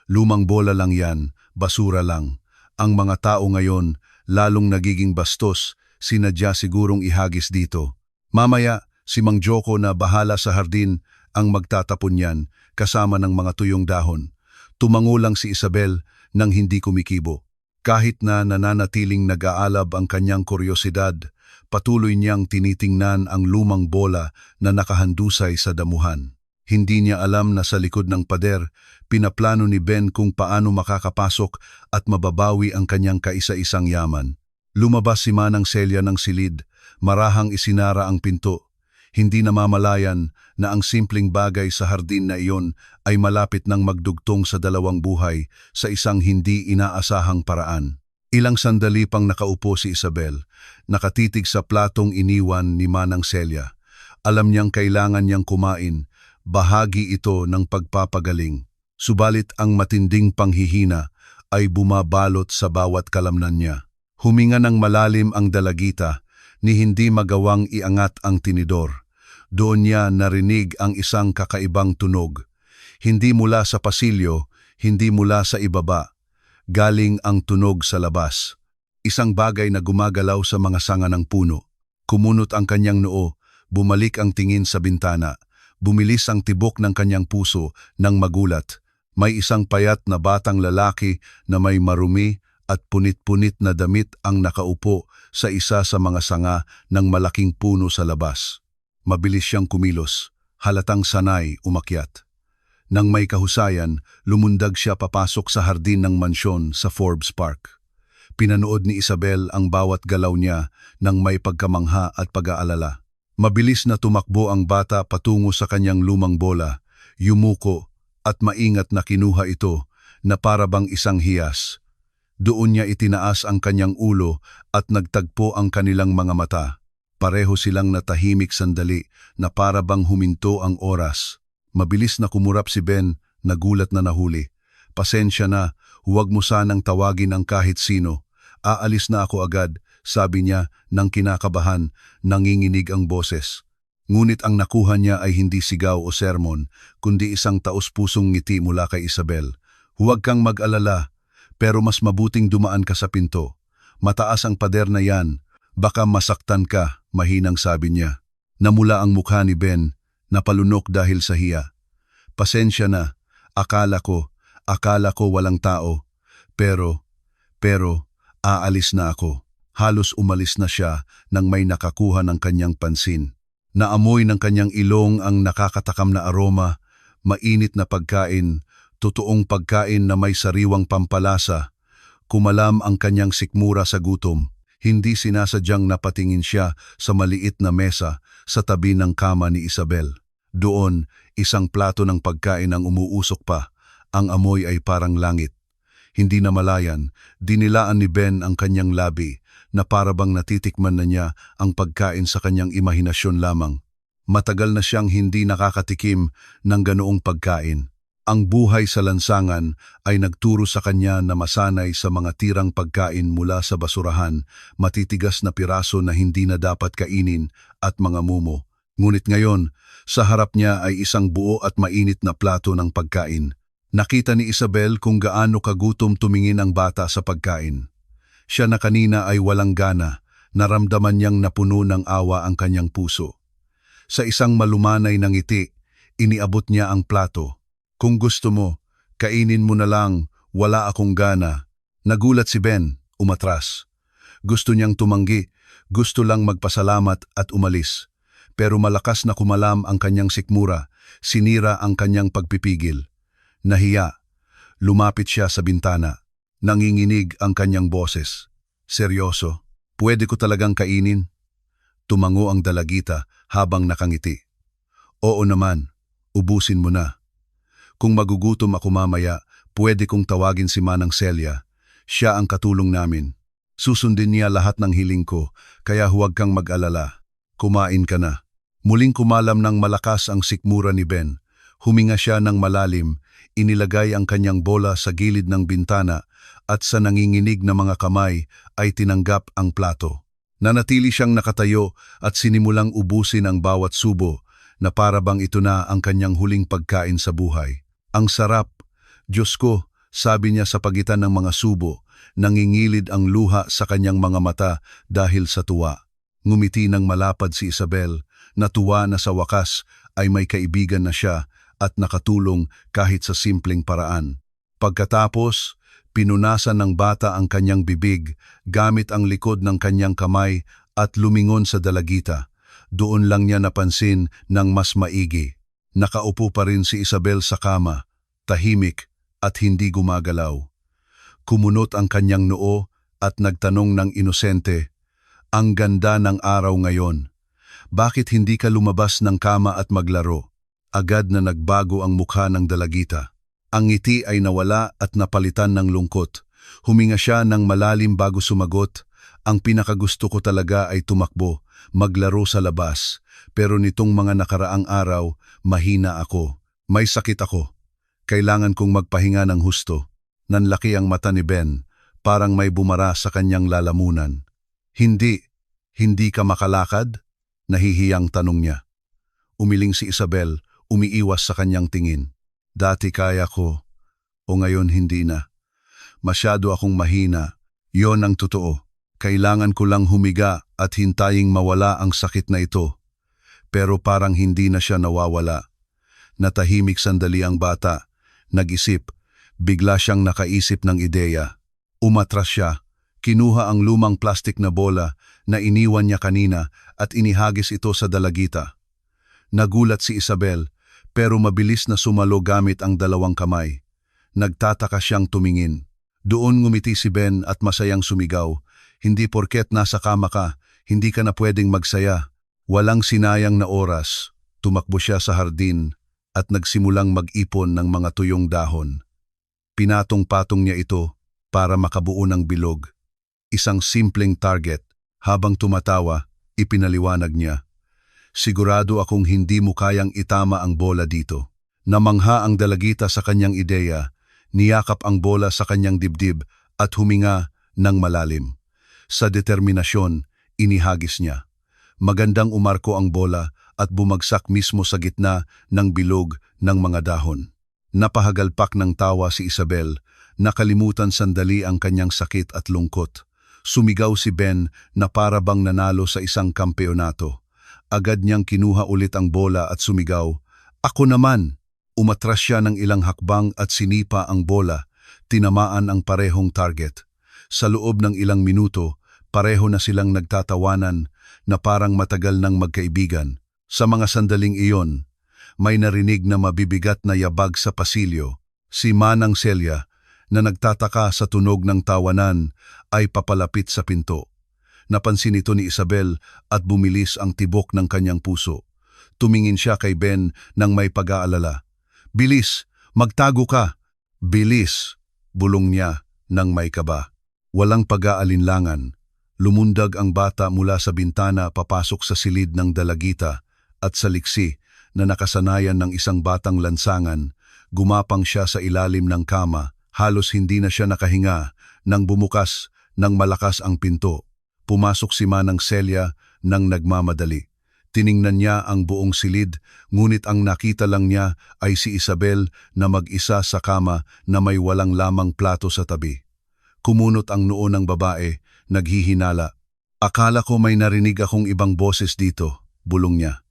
Lumang bola lang yan, basura lang. Ang mga tao ngayon, lalong nagiging bastos, sinadya sigurong ihagis dito. Mamaya, si Mang Joko na bahala sa hardin ang magtatapon yan kasama ng mga tuyong dahon. Tumango lang si Isabel nang hindi kumikibo. Kahit na nananatiling nag-aalab ang kanyang kuryosidad, patuloy niyang tinitingnan ang lumang bola na nakahandusay sa damuhan. Hindi niya alam na sa likod ng pader, pinaplano ni Ben kung paano makakapasok at mababawi ang kanyang kaisa-isang yaman. Lumabas si Manang Celia ng silid, marahang isinara ang pinto. Hindi namamalayan na ang simpleng bagay sa hardin na iyon ay malapit nang magdugtong sa dalawang buhay sa isang hindi inaasahang paraan. Ilang sandali pang nakaupo si Isabel, nakatitig sa platong iniwan ni Manang Celia. Alam niyang kailangan niyang kumain, bahagi ito ng pagpapagaling. Subalit ang matinding panghihina ay bumabalot sa bawat kalamnan niya. Huminga ng malalim ang dalagita, ni hindi magawang iangat ang tinidor. Doon niya narinig ang isang kakaibang tunog. Hindi mula sa pasilyo, hindi mula sa ibaba. Galing ang tunog sa labas. Isang bagay na gumagalaw sa mga sanga ng puno. Kumunot ang kanyang noo, bumalik ang tingin sa bintana. Bumilis ang tibok ng kanyang puso nang magulat. May isang payat na batang lalaki na may marumi at punit-punit na damit ang nakaupo sa isa sa mga sanga ng malaking puno sa labas. Mabilis siyang kumilos, halatang sanay umakyat. Nang may kahusayan, lumundag siya papasok sa hardin ng mansyon sa Forbes Park. Pinanood ni Isabel ang bawat galaw niya nang may pagkamangha at pag-aalala. Mabilis na tumakbo ang bata patungo sa kanyang lumang bola, yumuko at maingat na kinuha ito na parabang isang hiyas. Doon niya itinaas ang kanyang ulo at nagtagpo ang kanilang mga mata. Pareho silang natahimik sandali na parabang huminto ang oras. Mabilis na kumurap si Ben, nagulat na nahuli. Pasensya na, Huwag mo sanang tawagin ang kahit sino. Aalis na ako agad, sabi niya nang kinakabahan, nanginginig ang boses. Ngunit ang nakuha niya ay hindi sigaw o sermon, kundi isang taos-pusong ngiti mula kay Isabel. Huwag kang mag-alala, pero mas mabuting dumaan ka sa pinto. Mataas ang pader na yan, baka masaktan ka, mahinang sabi niya. Namula ang mukha ni Ben, napalunok dahil sa hiya. Pasensya na, akala ko walang tao. Pero, aalis na ako. Halos umalis na siya nang may nakakuha ng kanyang pansin. Naamoy ng kanyang ilong ang nakakatakam na aroma, mainit na pagkain, totoong pagkain na may sariwang pampalasa. Kumalam ang kanyang sikmura sa gutom. Hindi sinasadyang napatingin siya sa maliit na mesa sa tabi ng kama ni Isabel. Doon, isang plato ng pagkain ang umuusok pa. Ang amoy ay parang langit. Hindi na malayan, dinilaan ni Ben ang kanyang labi na parabang natitikman na niya ang pagkain sa kanyang imahinasyon lamang. Matagal na siyang hindi nakakatikim ng ganoong pagkain. Ang buhay sa lansangan ay nagturo sa kanya na masanay sa mga tirang pagkain mula sa basurahan, matitigas na piraso na hindi na dapat kainin at mga mumo. Ngunit ngayon, sa harap niya ay isang buo at mainit na plato ng pagkain. Nakita ni Isabel kung gaano kagutom tumingin ang bata sa pagkain. Siya na kanina ay walang gana, naramdaman niyang napuno ng awa ang kanyang puso. Sa isang malumanay na ngiti, iniabot niya ang plato. Kung gusto mo, kainin mo na lang, wala akong gana. Nagulat si Ben, umatras. Gusto niyang tumanggi, gusto lang magpasalamat at umalis. Pero malakas na kumalam ang kanyang sikmura, sinira ang kanyang pagpipigil. Nahiya, lumapit siya sa bintana. Nanginginig ang kanyang boses. Seryoso, pwede ko talagang kainin? Tumango ang dalagita habang nakangiti. Oo naman, ubusin mo na. Kung magugutom ako mamaya, pwede kong tawagin si Manang Celia. Siya ang katulong namin. Susundin niya lahat ng hiling ko, kaya huwag kang mag-alala. Kumain ka na. Muling kumalam ng malakas ang sikmura ni Ben. Huminga siya ng malalim, inilagay ang kanyang bola sa gilid ng bintana at sa nanginginig na mga kamay ay tinanggap ang plato. Nanatili siyang nakatayo at sinimulang ubusin ang bawat subo na parabang ito na ang kanyang huling pagkain sa buhay. Ang sarap, Diyos ko, sabi niya sa pagitan ng mga subo, nangingilid ang luha sa kanyang mga mata dahil sa tuwa. Ngumiti ng malapad si Isabel, natuwa na sa wakas ay may kaibigan na siya at nakatulong kahit sa simpleng paraan. Pagkatapos, pinunasan ng bata ang kanyang bibig gamit ang likod ng kanyang kamay at lumingon sa dalagita. Doon lang niya napansin ng mas maigi. Nakaupo pa rin si Isabel sa kama, tahimik at hindi gumagalaw. Kumunot ang kanyang noo at nagtanong ng inosente, "Ang ganda ng araw ngayon. Bakit hindi ka lumabas ng kama at maglaro?" Agad na nagbago ang mukha ng dalagita. Ang ngiti ay nawala at napalitan ng lungkot. Huminga siya ng malalim bago sumagot, "Ang pinakagusto ko talaga ay tumakbo, maglaro sa labas. Pero nitong mga nakaraang araw, mahina ako. May sakit ako. Kailangan kong magpahinga ng husto." Nanlaki ang mata ni Ben, parang may bumara sa kanyang lalamunan. Hindi ka makalakad?" Nahihiyang tanong niya. Umiling si Isabel, umiiwas sa kanyang tingin. "Dati kaya ko, o ngayon hindi na. Masyado akong mahina. Yon ang totoo. Kailangan ko lang humiga at hintaying mawala ang sakit na ito." Pero parang hindi na siya nawawala. Natahimik sandali ang bata. Nag-isip. Bigla siyang nakaisip ng ideya. Umatras siya. Kinuha ang lumang plastik na bola na iniwan niya kanina at inihagis ito sa dalagita. Nagulat si Isabel, pero mabilis na sumalo gamit ang dalawang kamay. Nagtataka siyang tumingin. Doon ngumiti si Ben at masayang sumigaw. "Hindi porket nasa kama ka, hindi ka na pwedeng magsaya." Walang sinayang na oras, tumakbo siya sa hardin at nagsimulang mag-ipon ng mga tuyong dahon. Pinatong-patong niya ito para makabuo ng bilog. Isang simpleng target. Habang tumatawa, ipinaliwanag niya, "Sigurado akong hindi mo kayang itama ang bola dito." Namangha ang dalagita sa kanyang ideya, Niyakap ang bola sa kanyang dibdib at huminga ng malalim. Sa determinasyon, inihagis niya. Magandang umarko ang bola at bumagsak mismo sa gitna ng bilog ng mga dahon. Napahagalpak ng tawa si Isabel, nakalimutan sandali ang kanyang sakit at lungkot. Sumigaw si Ben na para bang nanalo sa isang kampeonato. Agad niyang kinuha ulit ang bola at sumigaw, "Ako naman!" Umatras siya ng ilang hakbang at sinipa ang bola, tinamaan ang parehong target. Sa loob ng ilang minuto, pareho na silang nagtatawanan na parang matagal ng magkaibigan. Sa mga sandaling iyon, may narinig na mabibigat na yabag sa pasilyo. Si Manang Celia, na nagtataka sa tunog ng tawanan, ay papalapit sa pinto. Napansin ito ni Isabel at bumilis ang tibok ng kanyang puso. Tumingin siya kay Ben nang may pag-aalala. "Bilis, magtago ka!" "Bilis!" bulong niya nang may kaba. Walang pag-aalinlangan. Lumundag ang bata mula sa bintana papasok sa silid ng dalagita at sa liksi na nakasanayan ng isang batang lansangan, gumapang siya sa ilalim ng kama. Halos hindi na siya nakahinga nang bumukas ng malakas ang pinto. Pumasok si Manang Celia nang nagmamadali. Tiningnan niya ang buong silid, ngunit ang nakita lang niya ay si Isabel na mag-isa sa kama na may walang lamang plato sa tabi. Kumunot ang noo ng babae, naghihinala. "Akala ko may narinig akong ibang boses dito," bulong niya.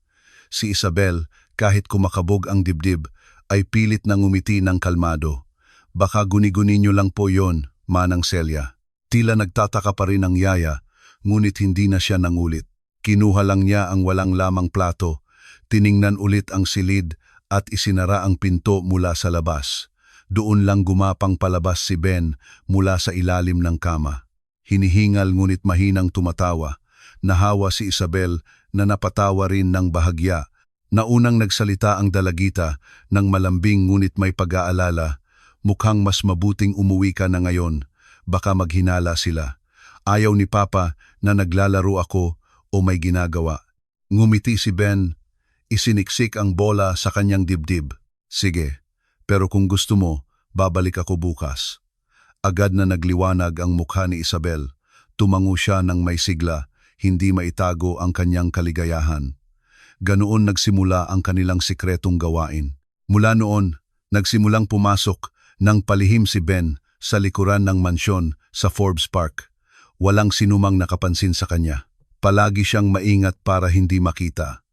Si Isabel, kahit kumakabog ang dibdib, ay pilit na ngumiti ng kalmado. "Baka guni-guni niyo lang po yon, Manang Celia." Tila nagtataka pa rin ang yaya, ngunit hindi na siya nangulit. Kinuha lang niya ang walang lamang plato, tiningnan ulit ang silid at isinara ang pinto mula sa labas. Doon lang gumapang palabas si Ben mula sa ilalim ng kama. Hinihingal ngunit mahinang tumatawa. Nahawa si Isabel na napatawa rin ng bahagya. Naunang nagsalita ang dalagita ng malambing ngunit may pag-aalala. "Mukhang mas mabuting umuwi ka na ngayon. Baka maghinala sila. Ayaw ni Papa na naglalaro ako o may ginagawa." Ngumiti si Ben, isiniksik ang bola sa kanyang dibdib. "Sige, pero kung gusto mo, babalik ako bukas." Agad na nagliwanag ang mukha ni Isabel. Tumango siya ng may sigla, hindi maitago ang kanyang kaligayahan. Ganoon nagsimula ang kanilang sikretong gawain. Mula noon, nagsimulang pumasok ng palihim si Ben sa likuran ng mansyon sa Forbes Park. Walang sinumang nakapansin sa kanya. Palagi siyang maingat para hindi makita.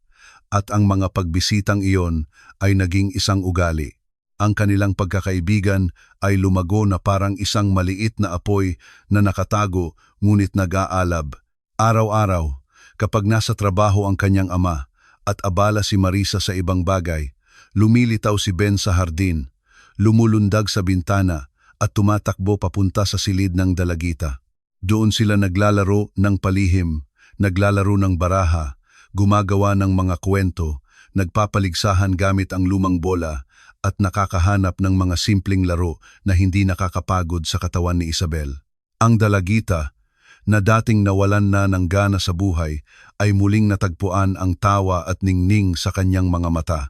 At ang mga pagbisitang iyon ay naging isang ugali. Ang kanilang pagkakaibigan ay lumago na parang isang maliit na apoy na nakatago ngunit nag-aalab. Araw-araw, kapag nasa trabaho ang kanyang ama at abala si Marisa sa ibang bagay, lumilitaw si Ben sa hardin, lumulundag sa bintana at tumatakbo papunta sa silid ng dalagita. Doon sila naglalaro ng palihim, naglalaro ng baraha, gumagawa ng mga kwento, nagpapaligsahan gamit ang lumang bola at nakakahanap ng mga simpleng laro na hindi nakakapagod sa katawan ni Isabel. Ang dalagita, na dating nawalan na ng gana sa buhay, ay muling natagpuan ang tawa at ningning sa kanyang mga mata.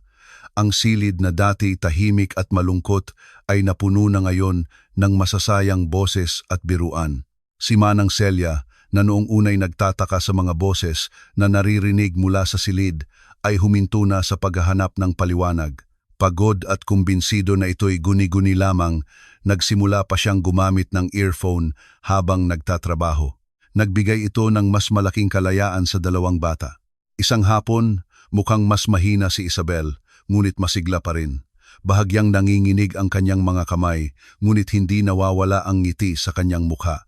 Ang silid na dati tahimik at malungkot ay napuno na ngayon ng masasayang boses at biruan. Si Manang Celia, na noong unay nagtataka sa mga boses na naririnig mula sa silid, ay huminto na sa paghahanap ng paliwanag. Pagod at kumbinsido na ito'y guni-guni lamang, nagsimula pa siyang gumamit ng earphone habang nagtatrabaho. Nagbigay ito ng mas malaking kalayaan sa dalawang bata. Isang hapon, mukhang mas mahina si Isabel, ngunit masigla pa rin. Bahagyang nanginginig ang kanyang mga kamay, ngunit hindi nawawala ang ngiti sa kanyang mukha.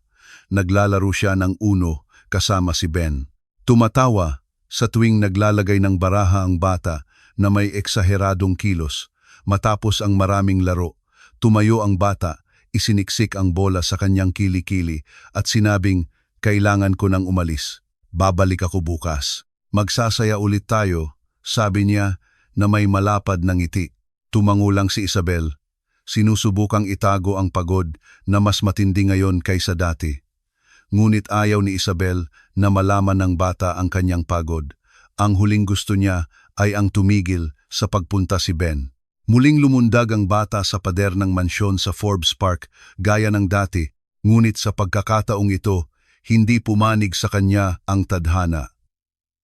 Naglalaro siya ng uno kasama si Ben. Tumatawa sa tuwing naglalagay ng baraha ang bata na may eksaheradong kilos. Matapos ang maraming laro, tumayo ang bata, isiniksik ang bola sa kanyang kilikili at sinabing, "Kailangan ko nang umalis. Babalik ako bukas. Magsasaya ulit tayo," sabi niya na may malapad na ngiti. Tumango lang si Isabel. Sinusubukang itago ang pagod na mas matindi ngayon kaysa dati. Ngunit ayaw ni Isabel na malaman ng bata ang kanyang pagod. Ang huling gusto niya ay ang tumigil sa pagpunta si Ben. Muling lumundag ang bata sa pader ng mansyon sa Forbes Park gaya ng dati, ngunit sa pagkakataong ito, hindi pumanig sa kanya ang tadhana.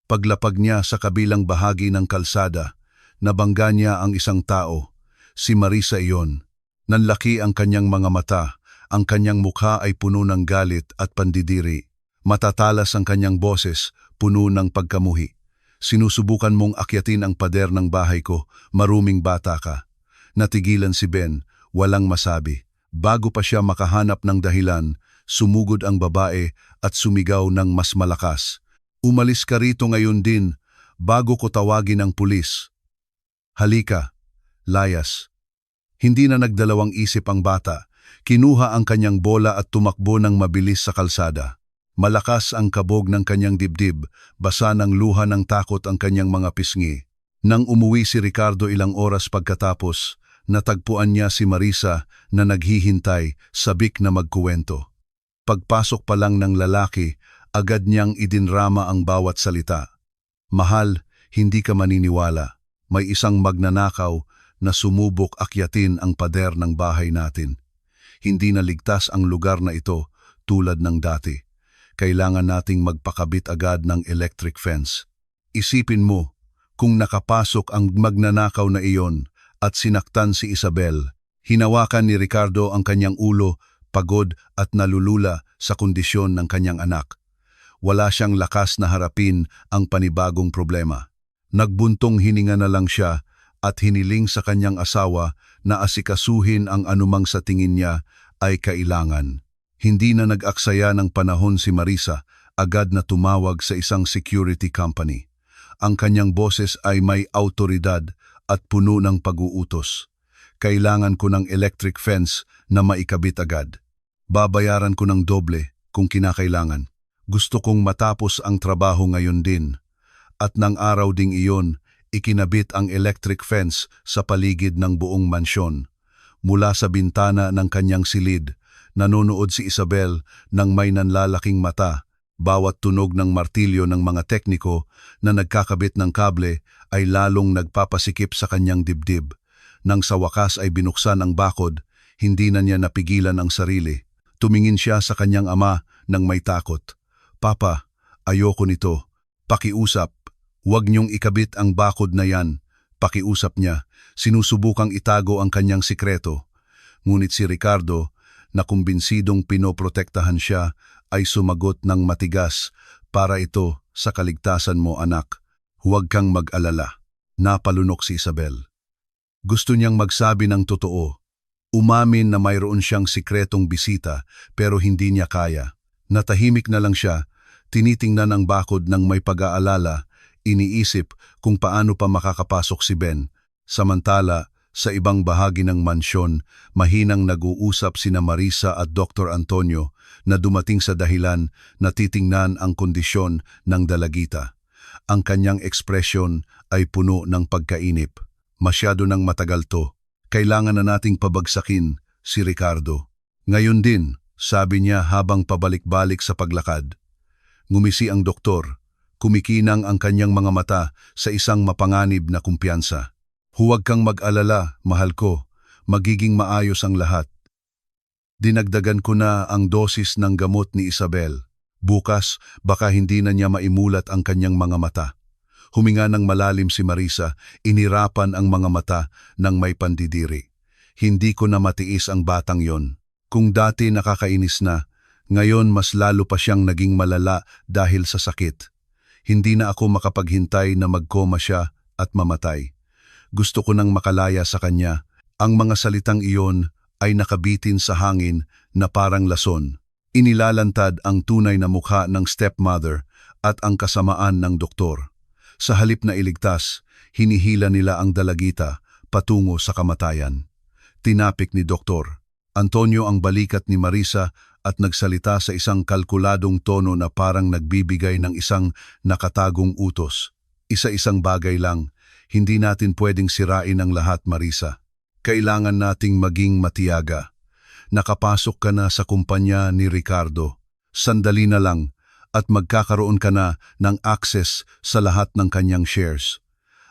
Paglapag niya sa kabilang bahagi ng kalsada, nabangga niya ang isang tao, si Marisa iyon. Nanlaki ang kanyang mga mata, ang kanyang mukha ay puno ng galit at pandidiri. Matatalas ang kanyang boses, puno ng pagkamuhi. Sinusubukan mong akyatin ang pader ng bahay ko, maruming bata ka. Natigilan si Ben, walang masabi. Bago pa siya makahanap ng dahilan, sumugod ang babae at sumigaw ng mas malakas. Umalis ka rito ngayon din, bago ko tawagin ang pulis. Halika, layas. Hindi na nagdalawang isip ang bata. Kinuha ang kanyang bola at tumakbo ng mabilis sa kalsada. Malakas ang kabog ng kanyang dibdib, basa ng luha ng takot ang kanyang mga pisngi. Nang umuwi si Ricardo ilang oras pagkatapos, natagpuan niya si Marisa na naghihintay, sabik na magkuwento. Pagpasok pa lang ng lalaki, agad niyang idinrama ang bawat salita. Mahal, hindi ka maniniwala. May isang magnanakaw na sumubok akyatin ang pader ng bahay natin. Hindi na ligtas ang lugar na ito tulad ng dati. Kailangan nating magpakabit agad ng electric fence. Isipin mo, kung nakapasok ang magnanakaw na iyon at sinaktan si Isabel, hinawakan ni Ricardo ang kanyang ulo, pagod at nalulula sa kondisyon ng kanyang anak. Wala siyang lakas na harapin ang panibagong problema. Nagbuntong hininga na lang siya at hiniling sa kanyang asawa na asikasuhin ang anumang sa tingin niya ay kailangan. Hindi na nag-aksaya ng panahon si Marisa, agad na tumawag sa isang security company. Ang kanyang boses ay may autoridad at puno ng pag-uutos. Kailangan ko ng electric fence na maikabit agad. Babayaran ko ng doble kung kinakailangan. Gusto kong matapos ang trabaho ngayon din. At nang araw ding iyon, ikinabit ang electric fence sa paligid ng buong mansyon. Mula sa bintana ng kanyang silid, nanonood si Isabel ng may nanlalaking mata. Bawat tunog ng martilyo ng mga tekniko na nagkakabit ng kable ay lalong nagpapasikip sa kanyang dibdib. Nang sa wakas ay binuksan ang bakod, hindi na niya napigilan ang sarili. Tumingin siya sa kanyang ama nang may takot. Papa, ayoko nito. Pakiusap. Huwag niyong ikabit ang bakod na yan. Pakiusap niya. Sinusubukang itago ang kanyang sikreto. Ngunit si Ricardo, na kumbinsidong pinoprotektahan siya, ay sumagot ng matigas, para ito sa kaligtasan mo anak. Huwag kang mag-alala. Napalunok si Isabel. Gusto niyang magsabi ng totoo. Umamin na mayroon siyang sikretong bisita pero hindi niya kaya. Natahimik na lang siya, tinitingnan ang bakod ng may pag-aalala, iniisip kung paano pa makakapasok si Ben. Samantala, sa ibang bahagi ng mansyon, mahinang nag-uusap sina Marisa at Dr. Antonio na dumating sa dahilan na titingnan ang kondisyon ng dalagita. Ang kanyang ekspresyon ay puno ng pagkainip. Masyado nang matagal to. Kailangan na nating pabagsakin si Ricardo. Ngayon din, sabi niya habang pabalik-balik sa paglakad. Ngumisi ang doktor. Kumikinang ang kanyang mga mata sa isang mapanganib na kumpiyansa. Huwag kang mag-alala, mahal ko. Magiging maayos ang lahat. Dinagdagan ko na ang dosis ng gamot ni Isabel. Bukas, baka hindi na niya maimulat ang kanyang mga mata. Huminga ng malalim si Marisa, inirapan ang mga mata ng may pandidiri. Hindi ko na matiis ang batang yon. Kung dati nakakainis na, ngayon mas lalo pa siyang naging malala dahil sa sakit. Hindi na ako makapaghintay na magkoma siya at mamatay. Gusto ko nang makalaya sa kanya. Ang mga salitang iyon ay nakabitin sa hangin na parang lason. Inilalantad ang tunay na mukha ng stepmother at ang kasamaan ng doktor. Sa halip na iligtas, hinihila nila ang dalagita patungo sa kamatayan. Tinapik ni Dr. Antonio ang balikat ni Marisa at nagsalita sa isang kalkuladong tono na parang nagbibigay ng isang nakatagong utos. Isa-isang bagay lang. Hindi natin pwedeng sirain ang lahat, Marisa. Kailangan nating maging matiyaga. Nakapasok ka na sa kumpanya ni Ricardo. Sandali na lang at magkakaroon ka na ng access sa lahat ng kanyang shares.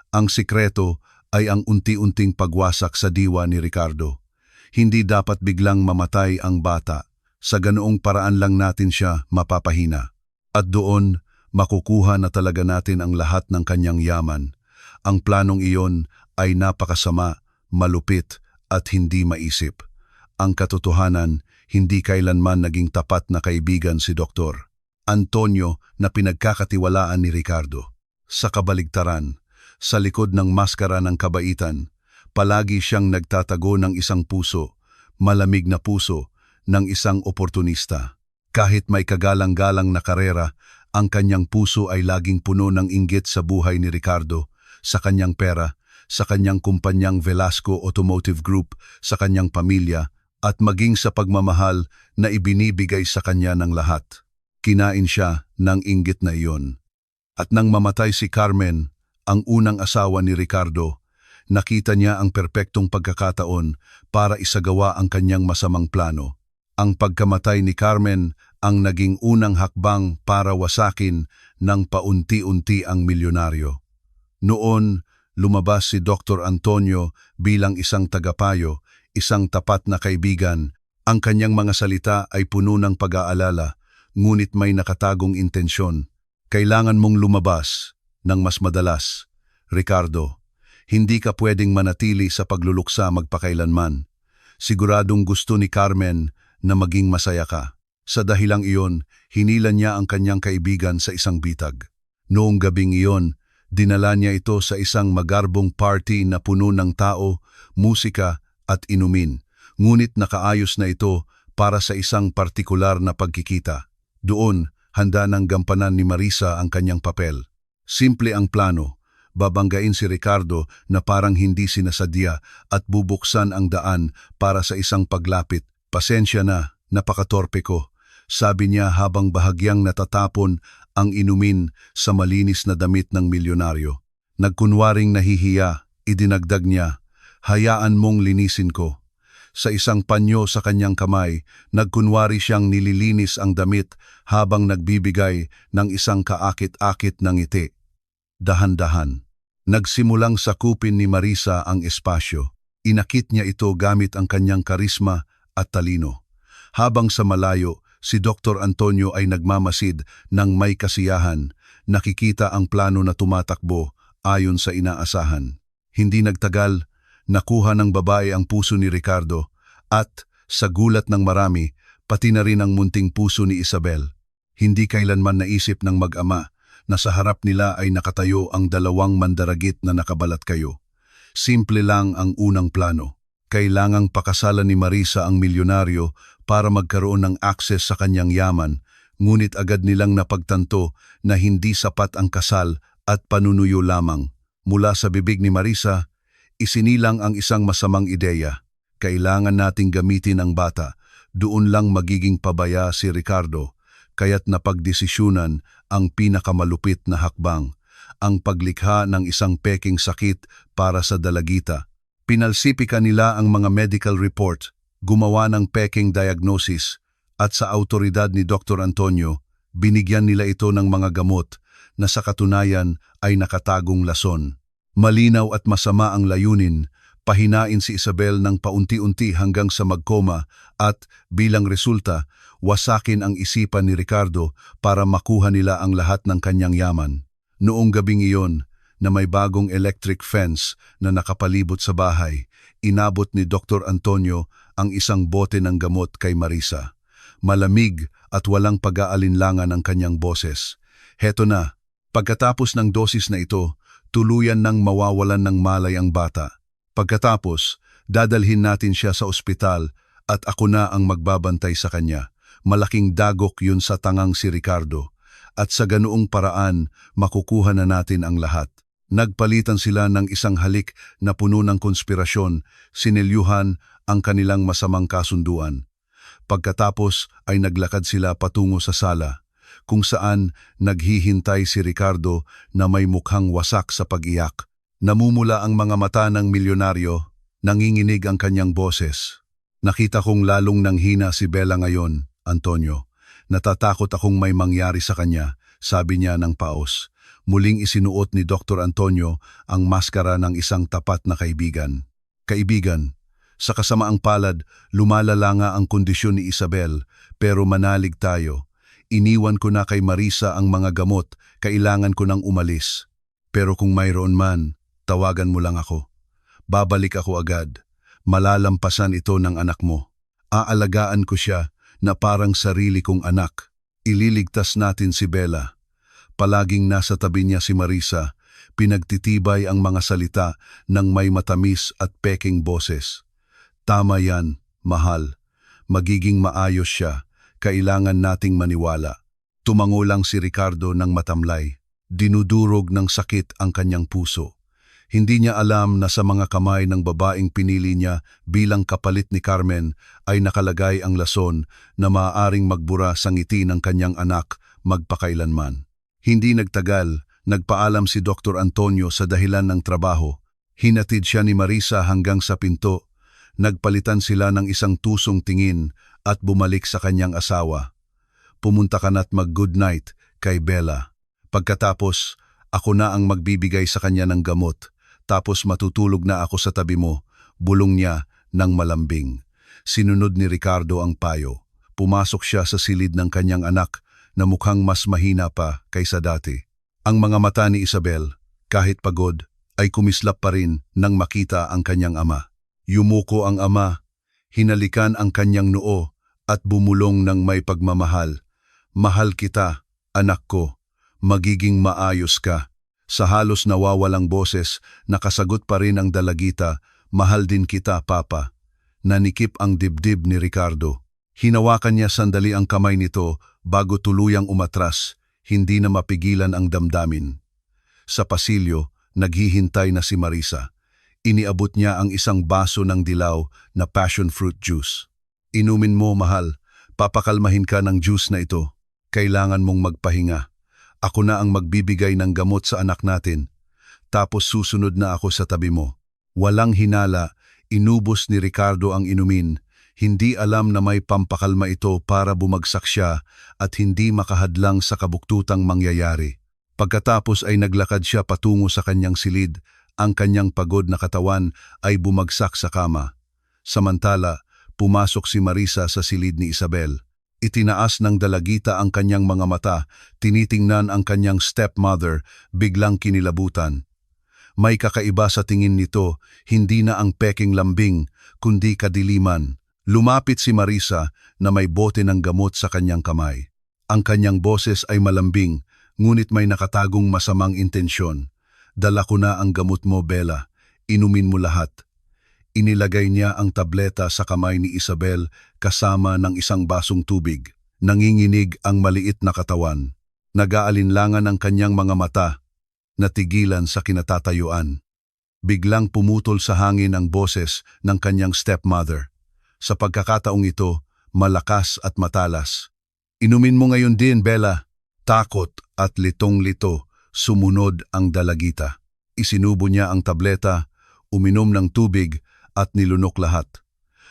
Ang sikreto ay ang unti-unting pagwasak sa diwa ni Ricardo. Hindi dapat biglang mamatay ang bata. Sa ganoong paraan lang natin siya mapapahina. At doon, makukuha na talaga natin ang lahat ng kanyang yaman. Ang planong iyon ay napakasama, malupit at hindi maisip. Ang katotohanan, hindi kailanman naging tapat na kaibigan si Dr. Antonio na pinagkakatiwalaan ni Ricardo. Sa kabaligtaran, sa likod ng maskara ng kabaitan, palagi siyang nagtatago ng isang puso, malamig na puso, ng isang oportunista. Kahit may kagalang-galang na karera, ang kanyang puso ay laging puno ng inggit sa buhay ni Ricardo, sa kanyang pera, sa kanyang kumpanyang Velasco Automotive Group, sa kanyang pamilya, at maging sa pagmamahal na ibinibigay sa kanya ng lahat. Kinain siya ng inggit na iyon. At nang mamatay si Carmen, ang unang asawa ni Ricardo, nakita niya ang perpektong pagkakataon para isagawa ang kanyang masamang plano. Ang pagkamatay ni Carmen ang naging unang hakbang para wasakin ng paunti-unti ang milyonaryo. Noon, lumabas si Dr. Antonio bilang isang tagapayo, isang tapat na kaibigan. Ang kanyang mga salita ay puno ng pag-aalala, ngunit may nakatagong intensyon. Kailangan mong lumabas ng mas madalas. Ricardo, hindi ka pwedeng manatili sa pagluluksa magpakailanman. Siguradong gusto ni Carmen na maging masaya ka. Sa dahilang iyon, hinila niya ang kanyang kaibigan sa isang bitag. Noong gabing iyon, dinala niya ito sa isang magarbong party na puno ng tao, musika at inumin. Ngunit nakaayos na ito para sa isang partikular na pagkikita. Doon, handa ng gampanan ni Marisa ang kanyang papel. Simple ang plano, babanggain si Ricardo na parang hindi sinasadya at bubuksan ang daan para sa isang paglapit. Pasensya na, napakatorpe ko, sabi niya habang bahagyang natatapon ang inumin sa malinis na damit ng milyonaryo. Nagkunwaring nahihiya, idinagdag niya, hayaan mong linisin ko. Sa isang panyo sa kanyang kamay, nagkunwari siyang nililinis ang damit habang nagbibigay ng isang kaakit-akit ng ngiti. Dahan-dahan. Nagsimulang sakupin ni Marisa ang espasyo. Inakit niya ito gamit ang kanyang karisma at talino. Habang sa malayo, si Dr. Antonio ay nagmamasid ng may kasiyahan, nakikita ang plano na tumatakbo ayon sa inaasahan. Hindi nagtagal, nakuha ng babae ang puso ni Ricardo at, sa gulat ng marami, pati na rin ang munting puso ni Isabel. Hindi kailanman naisip ng mag-ama na sa harap nila ay nakatayo ang dalawang mandaragit na nakabalat kayo. Simple lang ang unang plano. Kailangang pakasalan ni Marisa ang milyonaryo para magkaroon ng akses sa kanyang yaman, ngunit agad nilang napagtanto na hindi sapat ang kasal at panunuyo lamang. Mula sa bibig ni Marisa, isinilang ang isang masamang ideya. Kailangan nating gamitin ang bata. Doon lang magiging pabaya si Ricardo. Kaya't napagdesisyunan ang pinakamalupit na hakbang, ang paglikha ng isang peking sakit para sa dalagita. Pinalsipika nila ang mga medical report, gumawa ng peking diagnosis, at sa autoridad ni Dr. Antonio, binigyan nila ito ng mga gamot na sa katunayan ay nakatagong lason. Malinaw at masama ang layunin, pahinain si Isabel ng paunti-unti hanggang sa magkoma at, bilang resulta, wasakin ang isipan ni Ricardo para makuha nila ang lahat ng kanyang yaman. Noong gabing iyon, na may bagong electric fence na nakapalibot sa bahay, inabot ni Dr. Antonio ang isang bote ng gamot kay Marisa. Malamig at walang pag-aalinlangan ang kanyang boses. Heto na, pagkatapos ng dosis na ito, tuluyan nang mawawalan ng malay ang bata. Pagkatapos, dadalhin natin siya sa ospital at ako na ang magbabantay sa kanya. Malaking dagok yun sa tangang si Ricardo. At sa ganoong paraan, makukuha na natin ang lahat. Nagpalitan sila ng isang halik na puno ng konspirasyon, sinelyuhan ang kanilang masamang kasunduan. Pagkatapos ay naglakad sila patungo sa sala, kung saan naghihintay si Ricardo na may mukhang wasak sa pag-iyak. Namumula ang mga mata ng milyonaryo, nanginginig ang kanyang boses. Nakita kong lalong nanghina si Bella ngayon, Antonio. Natatakot akong may mangyari sa kanya, sabi niya ng paos. muling isinuot ni Dr. Antonio ang maskara ng isang tapat na kaibigan. Kaibigan, sa kasamaang palad, lumalala nga ang kondisyon ni Isabel, pero manalig tayo. Iniwan ko na kay Marisa ang mga gamot, kailangan ko nang umalis. Pero kung mayroon man, tawagan mo lang ako. Babalik ako agad. Malalampasan ito ng anak mo. Aalagaan ko siya na parang sarili kong anak. Ililigtas natin si Bella. Palaging nasa tabi niya si Marisa, pinagtitibay ang mga salita ng may matamis at peking boses. Tama yan, mahal. Magiging maayos siya. Kailangan nating maniwala. Tumango lang si Ricardo ng matamlay. Dinudurog ng sakit ang kanyang puso. Hindi niya alam na sa mga kamay ng babaeng pinili niya bilang kapalit ni Carmen ay nakalagay ang lason na maaaring magbura sa ngiti ng kanyang anak magpakailanman. Hindi nagtagal, nagpaalam si Dr. Antonio sa dahilan ng trabaho. Hinatid siya ni Marisa hanggang sa pinto. Nagpalitan sila ng isang tusong tingin at bumalik sa kanyang asawa. Pumunta ka na't mag-good night kay Bella. Pagkatapos, ako na ang magbibigay sa kanya ng gamot. Tapos matutulog na ako sa tabi mo, bulong niya ng malambing. Sinunod ni Ricardo ang payo. Pumasok siya sa silid ng kanyang anak na mukhang mas mahina pa kaysa dati. Ang mga mata ni Isabel, kahit pagod, ay kumislap pa rin nang makita ang kanyang ama. Yumuko ang ama, hinalikan ang kanyang noo at bumulong ng may pagmamahal. Mahal kita, anak ko, magiging maayos ka. Sa halos nawawalang boses, nakasagot pa rin ang dalagita, mahal din kita, Papa. Nanikip ang dibdib ni Ricardo. Hinawakan niya sandali ang kamay nito bago tuluyang umatras, hindi na mapigilan ang damdamin. Sa pasilyo, naghihintay na si Marisa. Iniabot niya ang isang baso ng dilaw na passion fruit juice. Inumin mo, mahal. Papakalmahin ka ng juice na ito. Kailangan mong magpahinga. Ako na ang magbibigay ng gamot sa anak natin. Tapos susunod na ako sa tabi mo. Walang hinala, inubos ni Ricardo ang inumin. Hindi alam na may pampakalma ito para bumagsak siya at hindi makahadlang sa kabuktutang mangyayari. Pagkatapos ay naglakad siya patungo sa kanyang silid. Ang kanyang pagod na katawan ay bumagsak sa kama. Samantala, pumasok si Marisa sa silid ni Isabel. Itinaas ng dalagita ang kanyang mga mata, tinitingnan ang kanyang stepmother, biglang kinilabutan. May kakaiba sa tingin nito, hindi na ang peking lambing, kundi kadiliman. Lumapit si Marisa na may bote ng gamot sa kanyang kamay. Ang kanyang boses ay malambing, ngunit may nakatagong masamang intensyon. Dala ko na ang gamot mo, Bella. Inumin mo lahat. Inilagay niya ang tableta sa kamay ni Isabel kasama ng isang basong tubig. Nanginginig ang maliit na katawan. Nag-aalinlangan ang kanyang mga mata. Natigilan sa kinatatayuan. Biglang pumutol sa hangin ang boses ng kanyang stepmother. Sa pagkakataong ito, malakas at matalas. Inumin mo ngayon din, Bella. Takot at litong-lito, sumunod ang dalagita. Isinubo niya ang tableta, uminom ng tubig at nilunok lahat.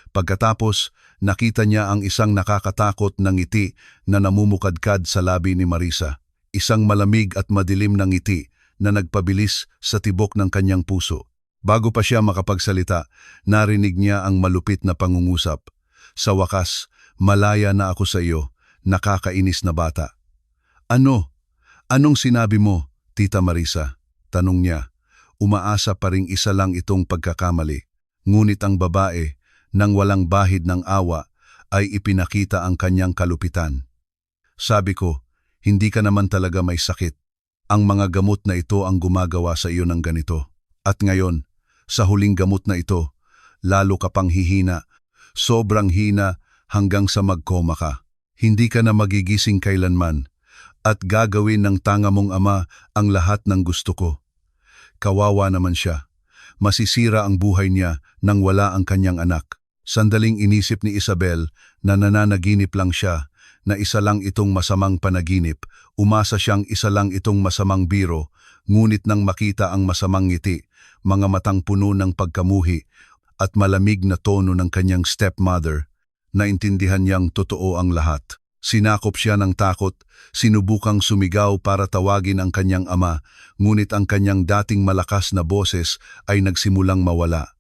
Pagkatapos, nakita niya ang isang nakakatakot na ngiti na namumukadkad sa labi ni Marisa. Isang malamig at madilim na ngiti na nagpabilis sa tibok ng kanyang puso. Bago pa siya makapagsalita, narinig niya ang malupit na pangungusap. Sa wakas, malaya na ako sa iyo, nakakainis na bata. Ano? Anong sinabi mo, Tita Marisa? Tanong niya. Umaasa pa ring isa lang itong pagkakamali. Ngunit ang babae, nang walang bahid ng awa, ay ipinakita ang kanyang kalupitan. Sabi ko, hindi ka naman talaga may sakit. Ang mga gamot na ito ang gumagawa sa iyo ng ganito. At ngayon, sa huling gamot na ito, lalo ka pang hihina, sobrang hina hanggang sa magkoma ka. Hindi ka na magigising kailanman at gagawin ng tanga mong ama ang lahat ng gusto ko. Kawawa naman siya. Masisira ang buhay niya nang wala ang kanyang anak. Sandaling inisip ni Isabel na nananaginip lang siya, na isa lang itong masamang panaginip, umasa siyang isa lang itong masamang biro, ngunit nang makita ang masamang ngiti, mga matang puno ng pagkamuhi at malamig na tono ng kanyang stepmother, naintindihan niyang totoo ang lahat. Sinakop siya ng takot, sinubukang sumigaw para tawagin ang kanyang ama, ngunit ang kanyang dating malakas na boses ay nagsimulang mawala.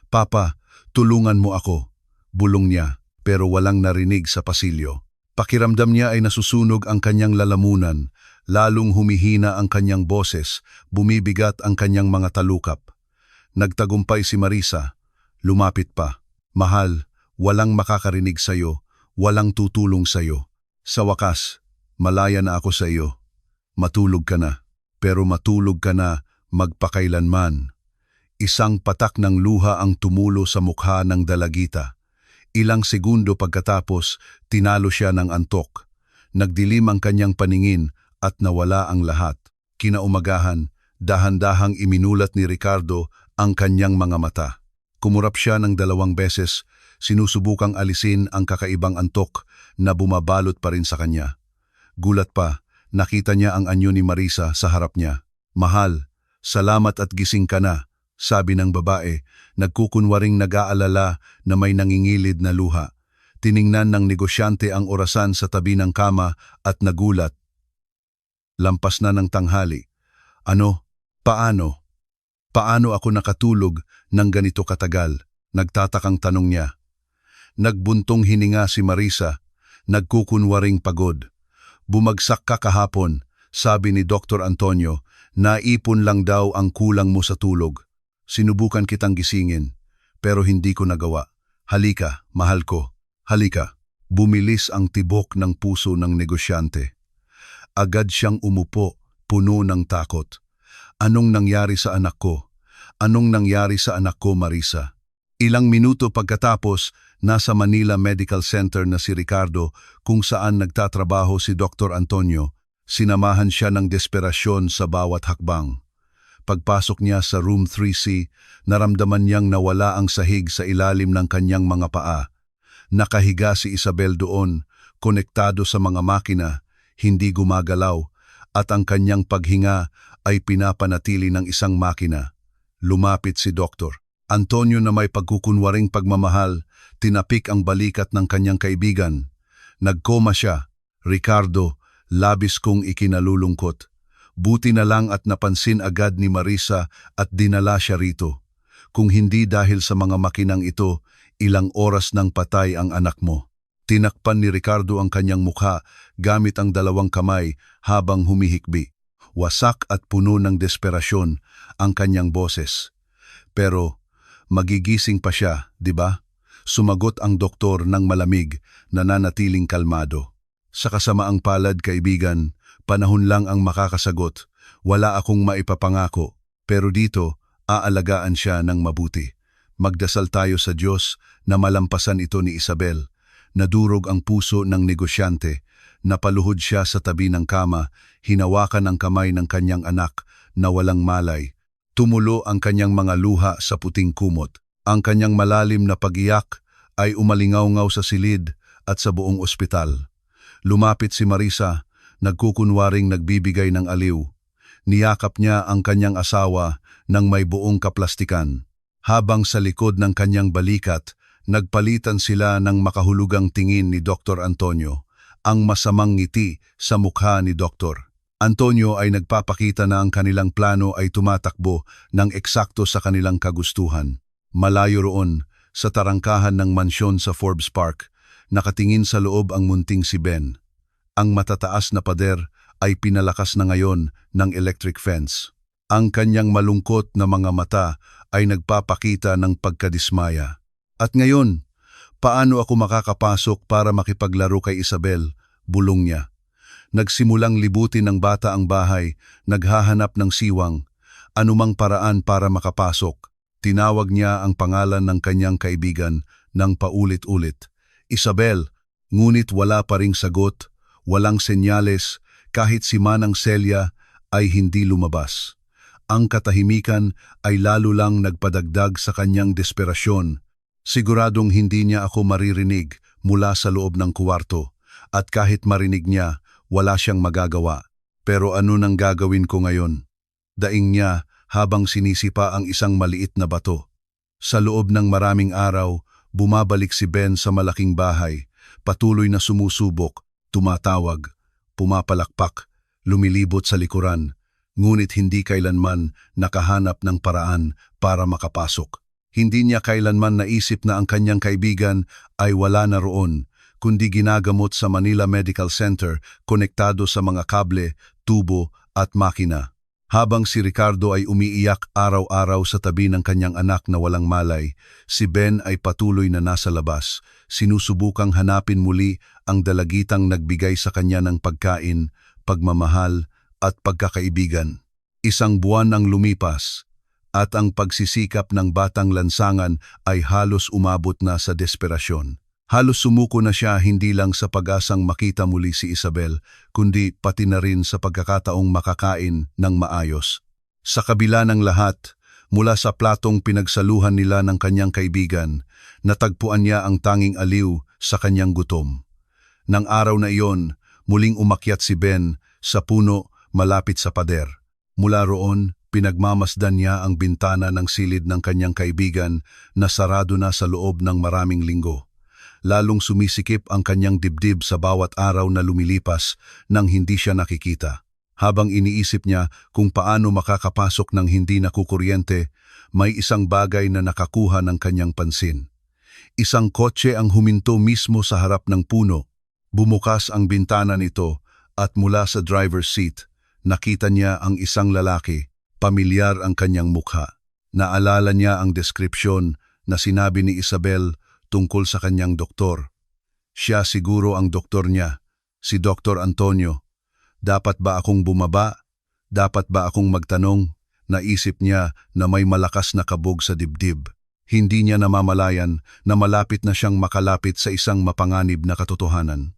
"Papa, tulungan mo ako," bulong niya, pero walang narinig sa pasilyo. Pakiramdam niya ay nasusunog ang kanyang lalamunan, lalong humihina ang kanyang boses, bumibigat ang kanyang mga talukap. Nagtagumpay si Marisa, lumapit pa. "Mahal, walang makakarinig sa'yo, walang tutulong sa'yo. Sa wakas, malaya na ako sa iyo. Matulog ka na, pero matulog ka na magpakailanman." Isang patak ng luha ang tumulo sa mukha ng dalagita. Ilang segundo pagkatapos, tinalo siya ng antok. Nagdilim ang kanyang paningin at nawala ang lahat. Kinaumagahan, dahan-dahang iminulat ni Ricardo ang kanyang mga mata. Kumurap siya ng 2 beses, sinusubukang alisin ang kakaibang antok na bumabalot pa rin sa kanya. Gulat pa, nakita niya ang anyo ni Marisa sa harap niya. "Mahal, salamat at gising ka na," sabi ng babae, nagkukunwaring nag-aalala na may nangingilid na luha. Tiningnan ng negosyante ang orasan sa tabi ng kama at nagulat. Lampas na ng tanghali. "Ano? Paano? Paano ako nakatulog ng ganito katagal?" Nagtatakang tanong niya. Nagbuntong hininga si Marisa, nagkukunwaring pagod. "Bumagsak ka kahapon," sabi ni Dr. Antonio, "naipon lang daw ang kulang mo sa tulog. Sinubukan kitang gisingin, pero hindi ko nagawa. Halika, mahal ko, halika." Bumilis ang tibok ng puso ng negosyante. Agad siyang umupo, puno ng takot. "Anong nangyari sa anak ko? Anong nangyari sa anak ko, Marisa?" Ilang minuto pagkatapos, nasa Manila Medical Center na si Ricardo kung saan nagtatrabaho si Dr. Antonio. Sinamahan siya ng desperasyon sa bawat hakbang. Pagpasok niya sa room 3C, naramdaman niyang nawala ang sahig sa ilalim ng kanyang mga paa. Nakahiga si Isabel doon, konektado sa mga makina, hindi gumagalaw, at ang kanyang paghinga ay pinapanatili ng isang makina. Lumapit si Dr. Antonio na may pagkukunwaring pagmamahal, tinapik ang balikat ng kanyang kaibigan. "Nagkoma siya, Ricardo, labis kong ikinalulungkot. Buti na lang at napansin agad ni Marisa at dinala siya rito. Kung hindi dahil sa mga makinang ito, ilang oras nang patay ang anak mo." Tinakpan ni Ricardo ang kanyang mukha gamit ang 2 kamay habang humihikbi. Wasak at puno ng desperasyon ang kanyang boses. "Pero magigising pa siya, di ba?" Sumagot ang doktor ng malamig, nananatiling kalmado. "Sa kasamaang palad, kaibigan, panahon lang ang makakasagot. Wala akong maipapangako, pero dito, aalagaan siya ng mabuti. Magdasal tayo sa Diyos na malampasan ito ni Isabel." Nadurog ang puso ng negosyante. Napaluhod siya sa tabi ng kama, hinawakan ang kamay ng kanyang anak na walang malay. Tumulo ang kanyang mga luha sa puting kumot. Ang kanyang malalim na pag-iyak ay umalingaw-ngaw sa silid at sa buong ospital. Lumapit si Marisa, nagkukunwaring nagbibigay ng aliw. Niyakap niya ang kanyang asawa ng may buong kaplastikan. Habang sa likod ng kanyang balikat, nagpalitan sila ng makahulugang tingin ni Dr. Antonio, ang masamang ngiti sa mukha ni Dr. Antonio ay nagpapakita na ang kanilang plano ay tumatakbo ng eksakto sa kanilang kagustuhan. Malayo roon, sa tarangkahan ng mansyon sa Forbes Park, nakatingin sa loob ang munting si Ben. Ang matataas na pader ay pinalakas na ngayon ng electric fence. Ang kanyang malungkot na mga mata ay nagpapakita ng pagkadismaya. "At ngayon, paano ako makakapasok para makipaglaro kay Isabel?" bulong niya. Nagsimulang libutin ng bata ang bahay, naghahanap ng siwang, anumang paraan para makapasok. Tinawag niya ang pangalan ng kanyang kaibigan ng paulit-ulit. "Isabel," ngunit wala pa ring sagot, walang senyales, kahit si Manang Celia ay hindi lumabas. Ang katahimikan ay lalo lang nagpadagdag sa kanyang desperasyon. Siguradong hindi niya ako maririnig mula sa loob ng kuwarto, at kahit marinig niya, wala siyang magagawa. Pero ano nang gagawin ko ngayon? Daing niya habang sinisipa ang isang maliit na bato. Sa loob ng maraming araw, bumabalik si Ben sa malaking bahay, patuloy na sumusubok, tumatawag, pumapalakpak, lumilibot sa likuran, ngunit hindi kailanman nakahanap ng paraan para makapasok. Hindi niya kailanman naisip na ang kanyang kaibigan ay wala na roon, kundi ginagamot sa Manila Medical Center, konektado sa mga kable, tubo at makina. Habang si Ricardo ay umiiyak araw-araw sa tabi ng kanyang anak na walang malay, si Ben ay patuloy na nasa labas, sinusubukang hanapin muli ang dalagitang nagbigay sa kanya ng pagkain, pagmamahal at pagkakaibigan. Isang buwan ang lumipas, at ang pagsisikap ng batang lansangan ay halos umabot na sa desperasyon. Halos sumuko na siya hindi lang sa pag-asang makita muli si Isabel, kundi pati na rin sa pagkakataong makakain ng maayos. Sa kabila ng lahat, mula sa platong pinagsaluhan nila ng kanyang kaibigan, natagpuan niya ang tanging aliw sa kanyang gutom. Nang araw na iyon, muling umakyat si Ben sa puno malapit sa pader. Mula roon, pinagmamasdan niya ang bintana ng silid ng kanyang kaibigan na sarado na sa loob ng maraming linggo. Lalong sumisikip ang kanyang dibdib sa bawat araw na lumilipas nang hindi siya nakikita. Habang iniisip niya kung paano makakapasok ng hindi nakukuryente, may isang bagay na nakakuha ng kanyang pansin. Isang kotse ang huminto mismo sa harap ng puno. Bumukas ang bintana nito at mula sa driver's seat, nakita niya ang isang lalaki. Pamilyar ang kanyang mukha. Naalala niya ang deskripsyon na sinabi ni Isabel tungkol sa kanyang doktor. Siya siguro ang doktor niya, si Dr. Antonio. Dapat ba akong bumaba? Dapat ba akong magtanong? Naisip niya na may malakas na kabog sa dibdib. Hindi niya namamalayan na malapit na siyang makalapit sa isang mapanganib na katotohanan.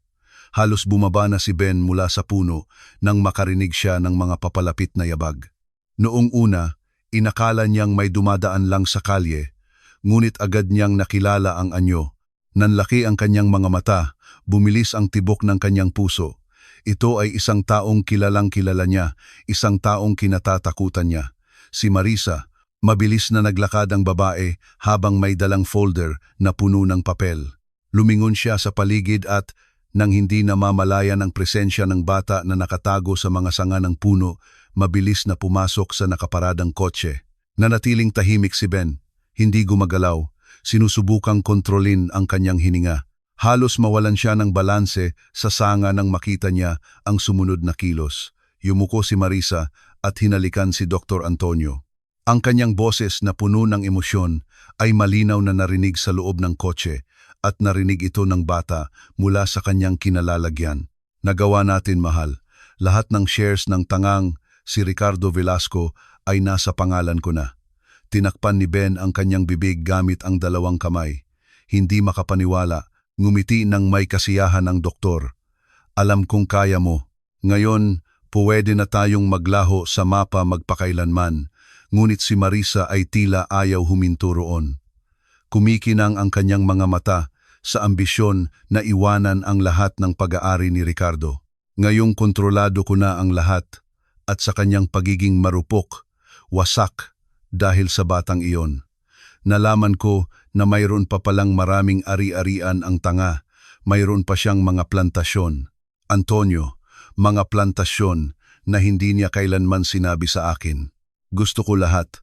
Halos bumaba na si Ben mula sa puno nang makarinig siya ng mga papalapit na yabag. Noong una, inakala niyang may dumadaan lang sa kalye, ngunit agad niyang nakilala ang anyo. Nanlaki ang kanyang mga mata, bumilis ang tibok ng kanyang puso. Ito ay isang taong kilalang kilala niya, isang taong kinatatakutan niya. Si Marisa. Mabilis na naglakad ang babae habang may dalang folder na puno ng papel. Lumingon siya sa paligid at, nang hindi namamalayan ang presensya ng bata na nakatago sa mga sanga ng puno, mabilis na pumasok sa nakaparadang kotse. Nanatiling tahimik si Ben, hindi gumagalaw, sinusubukang kontrolin ang kanyang hininga. Halos mawalan siya ng balanse sa sanga nang makita niya ang sumunod na kilos. Yumuko si Marisa at hinalikan si Dr. Antonio. Ang kanyang boses na puno ng emosyon ay malinaw na narinig sa loob ng kotse at narinig ito ng bata mula sa kanyang kinalalagyan. Nagawa natin, mahal. Lahat ng shares ng tangang si Ricardo Velasco ay nasa pangalan ko na. Tinakpan ni Ben ang kanyang bibig gamit ang dalawang kamay. Hindi makapaniwala, ngumiti ng may kasiyahan ang doktor. Alam kong kaya mo. Ngayon, pwede na tayong maglaho sa mapa magpakailanman. Ngunit si Marisa ay tila ayaw huminto roon. Kumikinang ang kanyang mga mata sa ambisyon na iwanan ang lahat ng pag-aari ni Ricardo. Ngayong kontrolado ko na ang lahat at sa kanyang pagiging marupok, wasak dahil sa batang iyon. Nalaman ko na mayroon pa palang maraming ari-arian ang tanga, mayroon pa siyang mga plantasyon. Antonio, mga plantasyon na hindi niya kailanman sinabi sa akin. Gusto ko lahat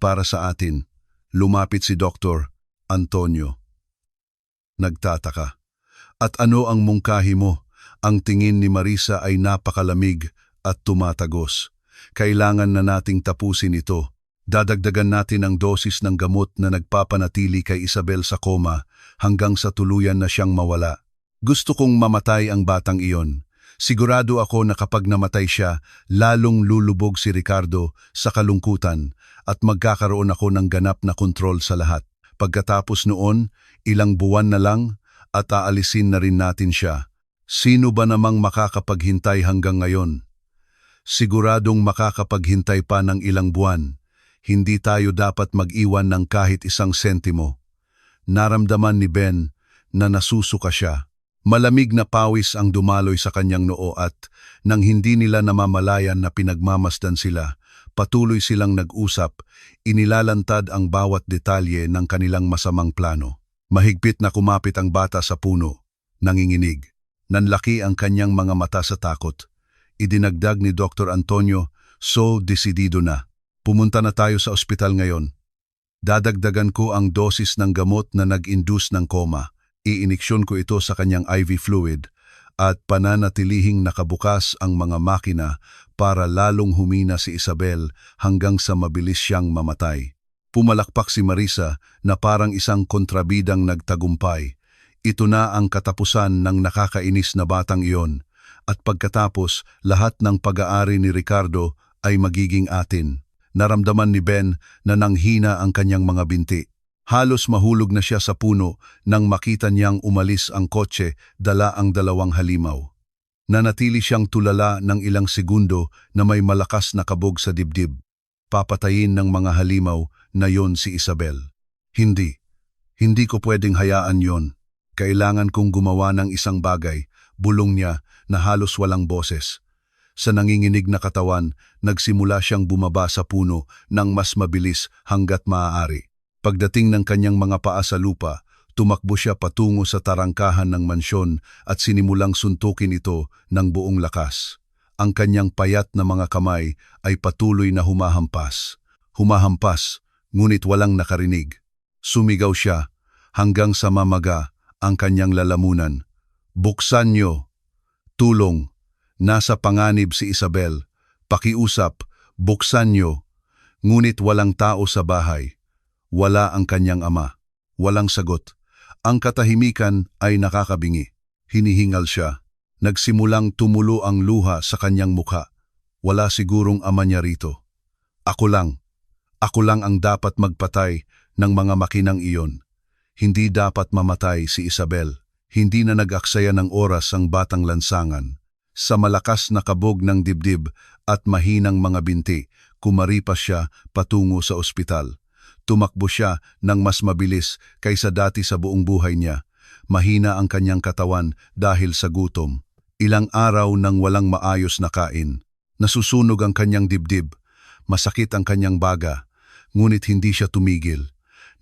para sa atin. Lumapit si Dr. Antonio. Nagtataka. At ano ang mungkahi mo? Ang tingin ni Marisa ay napakalamig at tumatagos. Kailangan na nating tapusin ito. Dadagdagan natin ang dosis ng gamot na nagpapanatili kay Isabel sa koma hanggang sa tuluyan na siyang mawala. Gusto kong mamatay ang batang iyon. Sigurado ako na kapag namatay siya, lalong lulubog si Ricardo sa kalungkutan at magkakaroon ako ng ganap na kontrol sa lahat. Pagkatapos noon, ilang buwan na lang at aalisin na rin natin siya. Sino ba namang makakapaghintay hanggang ngayon? Siguradong makakapaghintay pa ng ilang buwan. Hindi tayo dapat mag-iwan ng kahit isang sentimo. Naramdaman ni Ben na nasusuka siya. Malamig na pawis ang dumaloy sa kanyang noo at nang hindi nila namamalayan na pinagmamasdan sila, patuloy silang nag-usap, inilalantad ang bawat detalye ng kanilang masamang plano. Mahigpit na kumapit ang bata sa puno, nanginginig. Nanlaki ang kanyang mga mata sa takot. Idinagdag ni Dr. Antonio, "So, desidido na. Pumunta na tayo sa ospital ngayon. Dadagdagan ko ang dosis ng gamot na nag-induce ng coma. Iiniksyon ko ito sa kanyang IV fluid at pananatilihing nakabukas ang mga makina para lalong humina si Isabel hanggang sa mabilis siyang mamatay." Pumalakpak si Marisa na parang isang kontrabidang nagtagumpay. Ito na ang katapusan ng nakakainis na batang iyon, at pagkatapos lahat ng pag-aari ni Ricardo ay magiging atin. Naramdaman ni Ben na nanghina ang kanyang mga binti. Halos mahulog na siya sa puno nang makita niyang umalis ang kotse dala ang dalawang halimaw. Nanatili siyang tulala ng ilang segundo na may malakas na kabog sa dibdib. Papatayin ng mga halimaw na yon si Isabel. Hindi ko pwedeng hayaan yon. Kailangan kong gumawa ng isang bagay, bulong niya na halos walang boses. Sa nanginginig na katawan, nagsimula siyang bumaba sa puno ng mas mabilis hanggat maaari. Pagdating ng kanyang mga paa sa lupa, tumakbo siya patungo sa tarangkahan ng mansyon at sinimulang suntukin ito ng buong lakas. Ang kanyang payat na mga kamay ay patuloy na humahampas. Humahampas, ngunit walang nakarinig. Sumigaw siya hanggang sa mamaga ang kanyang lalamunan. "Buksan niyo! Tulong! Nasa panganib si Isabel. Pakiusap, buksan niyo!" Ngunit walang tao sa bahay. Wala ang kanyang ama. Walang sagot. Ang katahimikan ay nakakabingi. Hinihingal siya. Nagsimulang tumulo ang luha sa kanyang mukha. Wala sigurong ama niya rito. Ako lang ang dapat magpatay ng mga makinang iyon. Hindi dapat mamatay si Isabel. Hindi na nag-aksaya ng oras ang batang lansangan. Sa malakas na kabog ng dibdib at mahinang mga binti, kumaripas siya patungo sa ospital. Tumakbo siya ng mas mabilis kaysa dati sa buong buhay niya. Mahina ang kanyang katawan dahil sa gutom. Ilang araw nang walang maayos na kain. Nasusunog ang kanyang dibdib. Masakit ang kanyang baga. Ngunit hindi siya tumigil.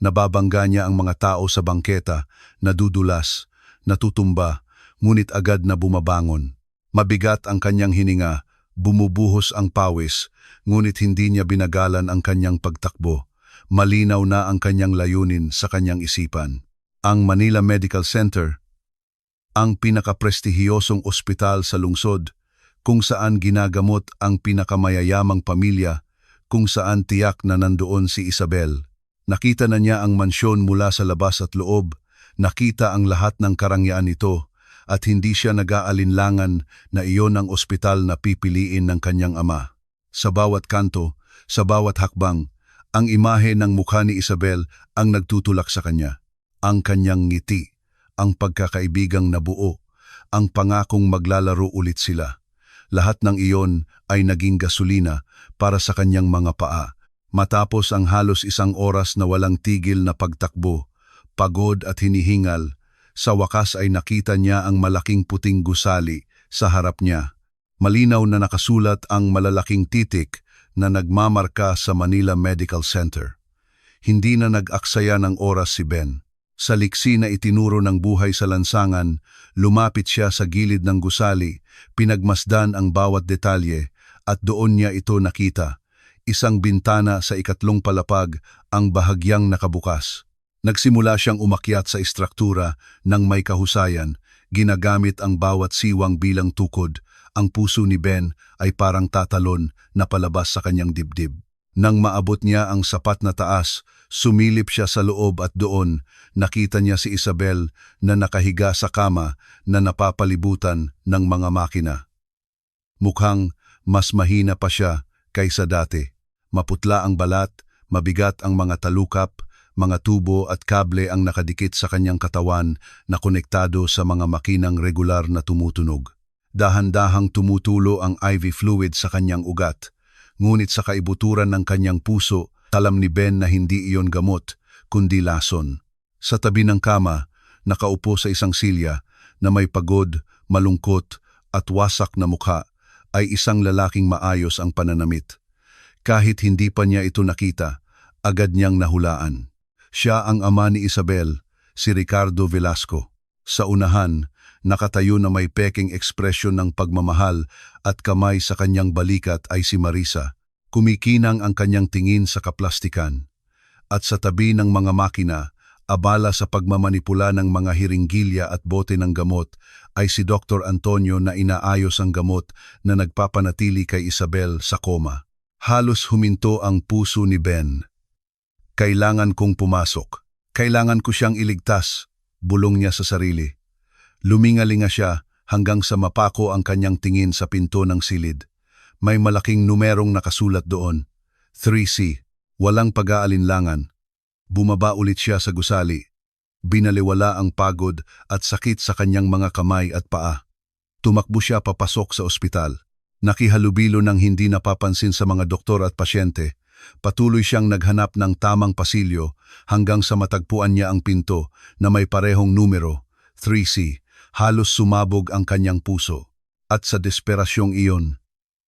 Nababangga niya ang mga tao sa bangketa, nadudulas, natutumba, ngunit agad na bumabangon. Mabigat ang kanyang hininga, bumubuhos ang pawis, ngunit hindi niya binagalan ang kanyang pagtakbo. Malinaw na ang kanyang layunin sa kanyang isipan. Ang Manila Medical Center, ang pinakaprestihiyosong ospital sa lungsod, kung saan ginagamot ang pinakamayayamang pamilya, kung saan tiyak na nandoon si Isabel. Nakita na niya ang mansyon mula sa labas at loob, nakita ang lahat ng karangyaan nito, at hindi siya nag-aalinlangan na iyon ang ospital na pipiliin ng kanyang ama. Sa bawat kanto, sa bawat hakbang, ang imahe ng mukha ni Isabel ang nagtutulak sa kanya. Ang kanyang ngiti, ang pagkakaibigang nabuo, ang pangakong maglalaro ulit sila. Lahat ng iyon ay naging gasolina para sa kanyang mga paa. Matapos ang halos isang oras na walang tigil na pagtakbo, pagod at hinihingal, sa wakas ay nakita niya ang malaking puting gusali sa harap niya. Malinaw na nakasulat ang malalaking titik na nagmamarka sa Manila Medical Center. Hindi na nag-aksaya ng oras si Ben. Sa liksi na itinuro ng buhay sa lansangan, lumapit siya sa gilid ng gusali, pinagmasdan ang bawat detalye, at doon niya ito nakita. Isang bintana sa ikatlong palapag ang bahagyang nakabukas. Nagsimula siyang umakyat sa istruktura ng may kahusayan, ginagamit ang bawat siwang bilang tukod. Ang puso ni Ben ay parang tatalon na palabas sa kanyang dibdib. Nang maabot niya ang sapat na taas, sumilip siya sa loob at doon nakita niya si Isabel na nakahiga sa kama na napapalibutan ng mga makina. Mukhang mas mahina pa siya kaysa dati. Maputla ang balat, mabigat ang mga talukap, mga tubo at kable ang nakadikit sa kanyang katawan na konektado sa mga makinang regular na tumutunog. Dahan-dahang tumutulo ang IV fluid sa kanyang ugat, ngunit sa kaibuturan ng kanyang puso, alam ni Ben na hindi iyon gamot, kundi lason. Sa tabi ng kama, nakaupo sa isang silya na may pagod, malungkot at wasak na mukha, ay isang lalaking maayos ang pananamit. Kahit hindi pa niya ito nakita, agad niyang nahulaan. Siya ang ama ni Isabel, si Ricardo Velasco. Sa unahan, Nakatayo na may peking ekspresyon ng pagmamahal at kamay sa kanyang balikat ay si Marisa. Kumikinang ang kanyang tingin sa kaplastikan. At sa tabi ng mga makina, abala sa pagmamanipula ng mga hiringgilya at bote ng gamot, ay si Dr. Antonio na inaayos ang gamot na nagpapanatili kay Isabel sa koma. Halos huminto ang puso ni Ben. Kailangan kong pumasok. Kailangan ko siyang iligtas, bulong niya sa sarili. Lumingalinga siya hanggang sa mapako ang kanyang tingin sa pinto ng silid. May malaking numerong nakasulat doon. 3C, walang pag-aalinlangan. Bumaba ulit siya sa gusali. Binaliwala ang pagod at sakit sa kanyang mga kamay at paa. Tumakbo siya papasok sa ospital. Nakihalubilo ng hindi napapansin sa mga doktor at pasyente. Patuloy siyang naghanap ng tamang pasilyo hanggang sa matagpuan niya ang pinto na may parehong numero, 3C. Halos sumabog ang kanyang puso. At sa desperasyong iyon,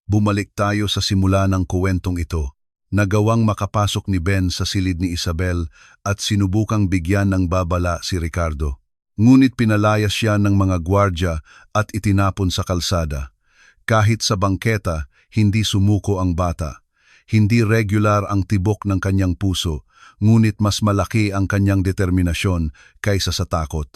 bumalik tayo sa simula ng kuwentong ito. Nagawang makapasok ni Ben sa silid ni Isabel at sinubukang bigyan ng babala si Ricardo. Ngunit pinalayas siya ng mga gwardya at itinapon sa kalsada. Kahit sa bangketa, hindi sumuko ang bata. Hindi regular ang tibok ng kanyang puso, ngunit mas malaki ang kanyang determinasyon kaysa sa takot.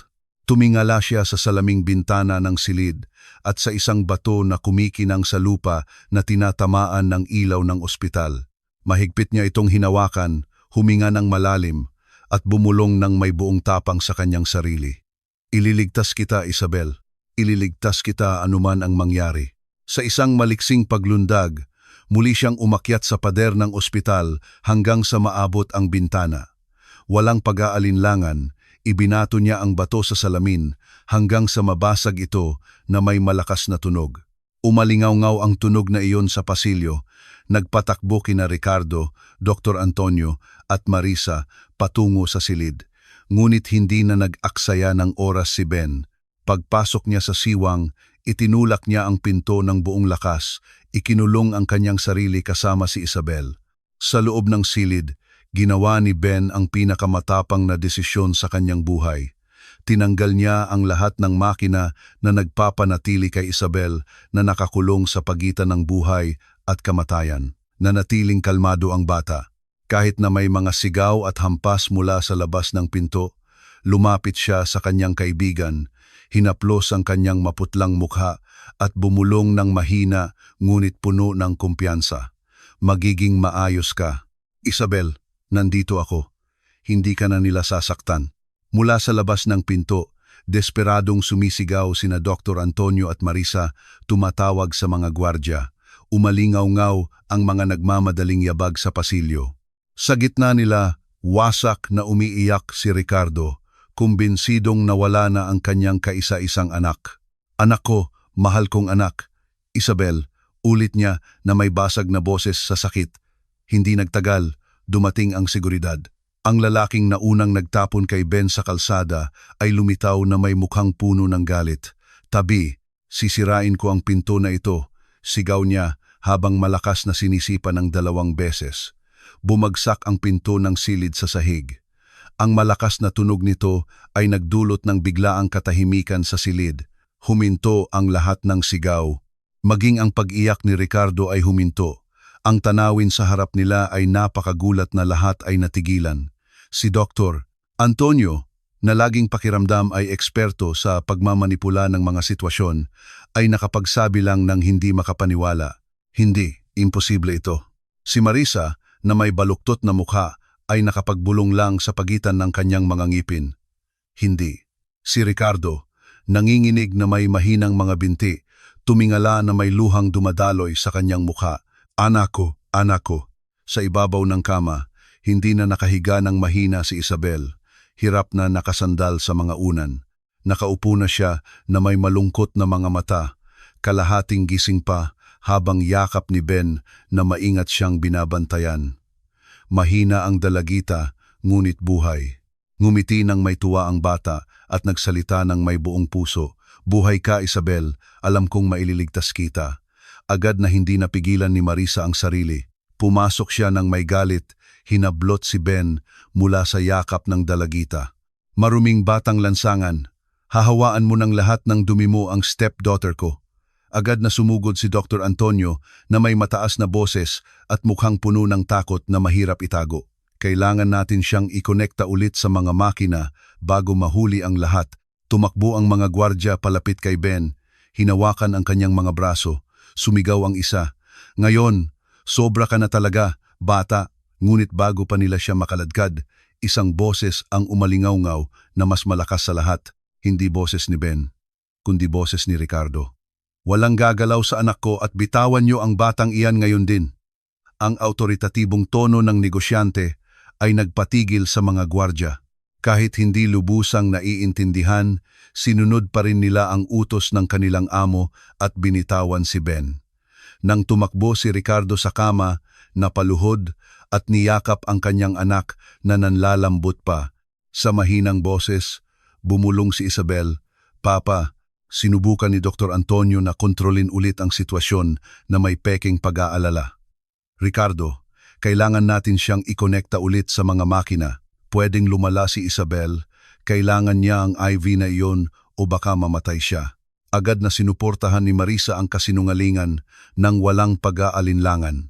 Tumingala siya sa salaming bintana ng silid at sa isang bato na kumikinang sa lupa na tinatamaan ng ilaw ng ospital. Mahigpit niya itong hinawakan, huminga ng malalim, at bumulong ng may buong tapang sa kanyang sarili. Ililigtas kita, Isabel. Ililigtas kita anuman ang mangyari. Sa isang maliksing paglundag, muli siyang umakyat sa pader ng ospital hanggang sa maabot ang bintana. Walang pag-aalinlangan, ibinato niya ang bato sa salamin hanggang sa mabasag ito na may malakas na tunog. Umalingaw-ngaw ang tunog na iyon sa pasilyo. Nagpatakbo kina Ricardo, Dr. Antonio at Marisa patungo sa silid. Ngunit hindi na nag-aksaya ng oras si Ben. Pagpasok niya sa siwang, itinulak niya ang pinto ng buong lakas, ikinulong ang kanyang sarili kasama si Isabel. Sa loob ng silid, ginawa ni Ben ang pinakamatapang na desisyon sa kanyang buhay. Tinanggal niya ang lahat ng makina na nagpapanatili kay Isabel na nakakulong sa pagitan ng buhay at kamatayan. Nanatiling kalmado ang bata. Kahit na may mga sigaw at hampas mula sa labas ng pinto, lumapit siya sa kanyang kaibigan, hinaplos ang kanyang maputlang mukha at bumulong ng mahina ngunit puno ng kumpiyansa. Magiging maayos ka. Isabel, nandito ako. Hindi ka na nila sasaktan. Mula sa labas ng pinto, desperadong sumisigaw sina Dr. Antonio at Marisa, tumatawag sa mga gwardya. Umalingaw-ngaw ang mga nagmamadaling yabag sa pasilyo. Sa gitna nila, wasak na umiiyak si Ricardo, kumbinsidong nawala na ang kanyang kaisa-isang anak. Anak ko, mahal kong anak. Isabel, ulit niya na may basag na boses sa sakit. Hindi nagtagal, dumating ang seguridad. Ang lalaking na unang nagtapon kay Ben sa kalsada ay lumitaw na may mukhang puno ng galit. Tabi, sisirain ko ang pinto na ito. Sigaw niya habang malakas na sinisipa ng 2 beses. Bumagsak ang pinto ng silid sa sahig. Ang malakas na tunog nito ay nagdulot ng biglaang katahimikan sa silid. Huminto ang lahat ng sigaw. Maging ang pag-iyak ni Ricardo ay huminto. Ang tanawin sa harap nila ay napakagulat na lahat ay natigilan. Si Dr. Antonio, na laging pakiramdam ay eksperto sa pagmamanipula ng mga sitwasyon, ay nakapagsabi lang ng hindi makapaniwala. Hindi, imposible ito. Si Marisa, na may baluktot na mukha, ay nakapagbulong lang sa pagitan ng kanyang mga ngipin. Hindi. Si Ricardo, nanginginig na may mahinang mga binti, tumingala na may luhang dumadaloy sa kanyang mukha. Anak ko, sa ibabaw ng kama, hindi na nakahiga ng mahina si Isabel. Hirap na nakasandal sa mga unan. Nakaupo na siya na may malungkot na mga mata, kalahating gising pa habang yakap ni Ben na maingat siyang binabantayan. Mahina ang dalagita, ngunit buhay. Ngumiti ng may tuwa ang bata at nagsalita ng may buong puso. Buhay ka, Isabel, alam kong maililigtas kita. Agad na hindi napigilan ni Marisa ang sarili. Pumasok siya ng may galit, hinablot si Ben mula sa yakap ng dalagita. Maruming batang lansangan, Hahawaan mo ng lahat ng dumi mo ang stepdaughter ko. Agad na sumugod si Dr. Antonio na may mataas na boses at mukhang puno ng takot na mahirap itago. Kailangan natin siyang ikonekta ulit sa mga makina bago mahuli ang lahat. Tumakbo ang mga gwardya palapit kay Ben. Hinawakan ang kanyang mga braso. Sumigaw ang isa. Ngayon, sobra ka na talaga, bata. Ngunit bago pa nila siya makaladkad, isang boses ang umalingaw-ngaw na mas malakas sa lahat. Hindi boses ni Ben, kundi boses ni Ricardo. Walang gagalaw sa anak ko at bitawan niyo ang batang iyan ngayon din. Ang autoritatibong tono ng negosyante ay nagpatigil sa mga gwardya. Kahit hindi lubusang naiintindihan, sinunod pa rin nila ang utos ng kanilang amo at binitawan si Ben. Nang tumakbo si Ricardo sa kama, napaluhod at niyakap ang kanyang anak na nanlalambot pa. Sa mahinang boses, bumulong si Isabel, Papa, sinubukan ni Dr. Antonio na kontrolin ulit ang sitwasyon na may peking pag-aalala. Ricardo, kailangan natin siyang ikonekta ulit sa mga makina. Pwedeng lumala si Isabel, kailangan niya ang IV na iyon o baka mamatay siya. Agad na sinuportahan ni Marisa ang kasinungalingan ng walang pag-aalinlangan.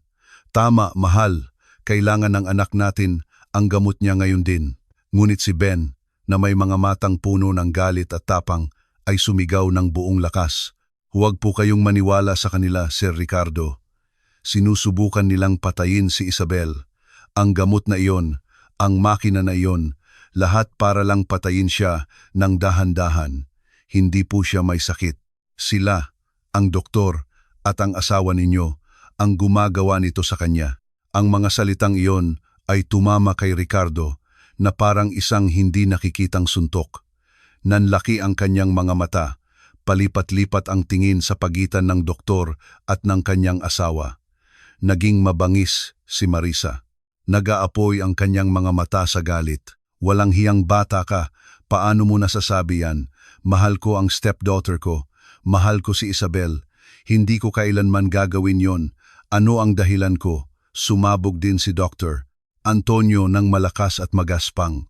Tama, mahal, kailangan ng anak natin ang gamot niya ngayon din. Ngunit si Ben, na may mga matang puno ng galit at tapang, ay sumigaw ng buong lakas. Huwag po kayong maniwala sa kanila, Sir Ricardo. Sinusubukan nilang patayin si Isabel. Ang gamot na iyon, ang makina na iyon, lahat para lang patayin siya ng dahan-dahan. Hindi po siya may sakit. Sila, ang doktor at ang asawa ninyo, ang gumagawa nito sa kanya. Ang mga salitang iyon ay tumama kay Ricardo na parang isang hindi nakikitang suntok. Nanlaki ang kanyang mga mata, palipat-lipat ang tingin sa pagitan ng doktor at ng kanyang asawa. Naging mabangis si Marisa. Nag-aapoy ang kanyang mga mata sa galit. Walang hiyang bata ka, paano mo nasasabi yan? Mahal ko ang stepdaughter ko, mahal ko si Isabel. Hindi ko kailanman gagawin yon. Ano ang dahilan ko? Sumabog din si Dr. Antonio ng malakas at magaspang.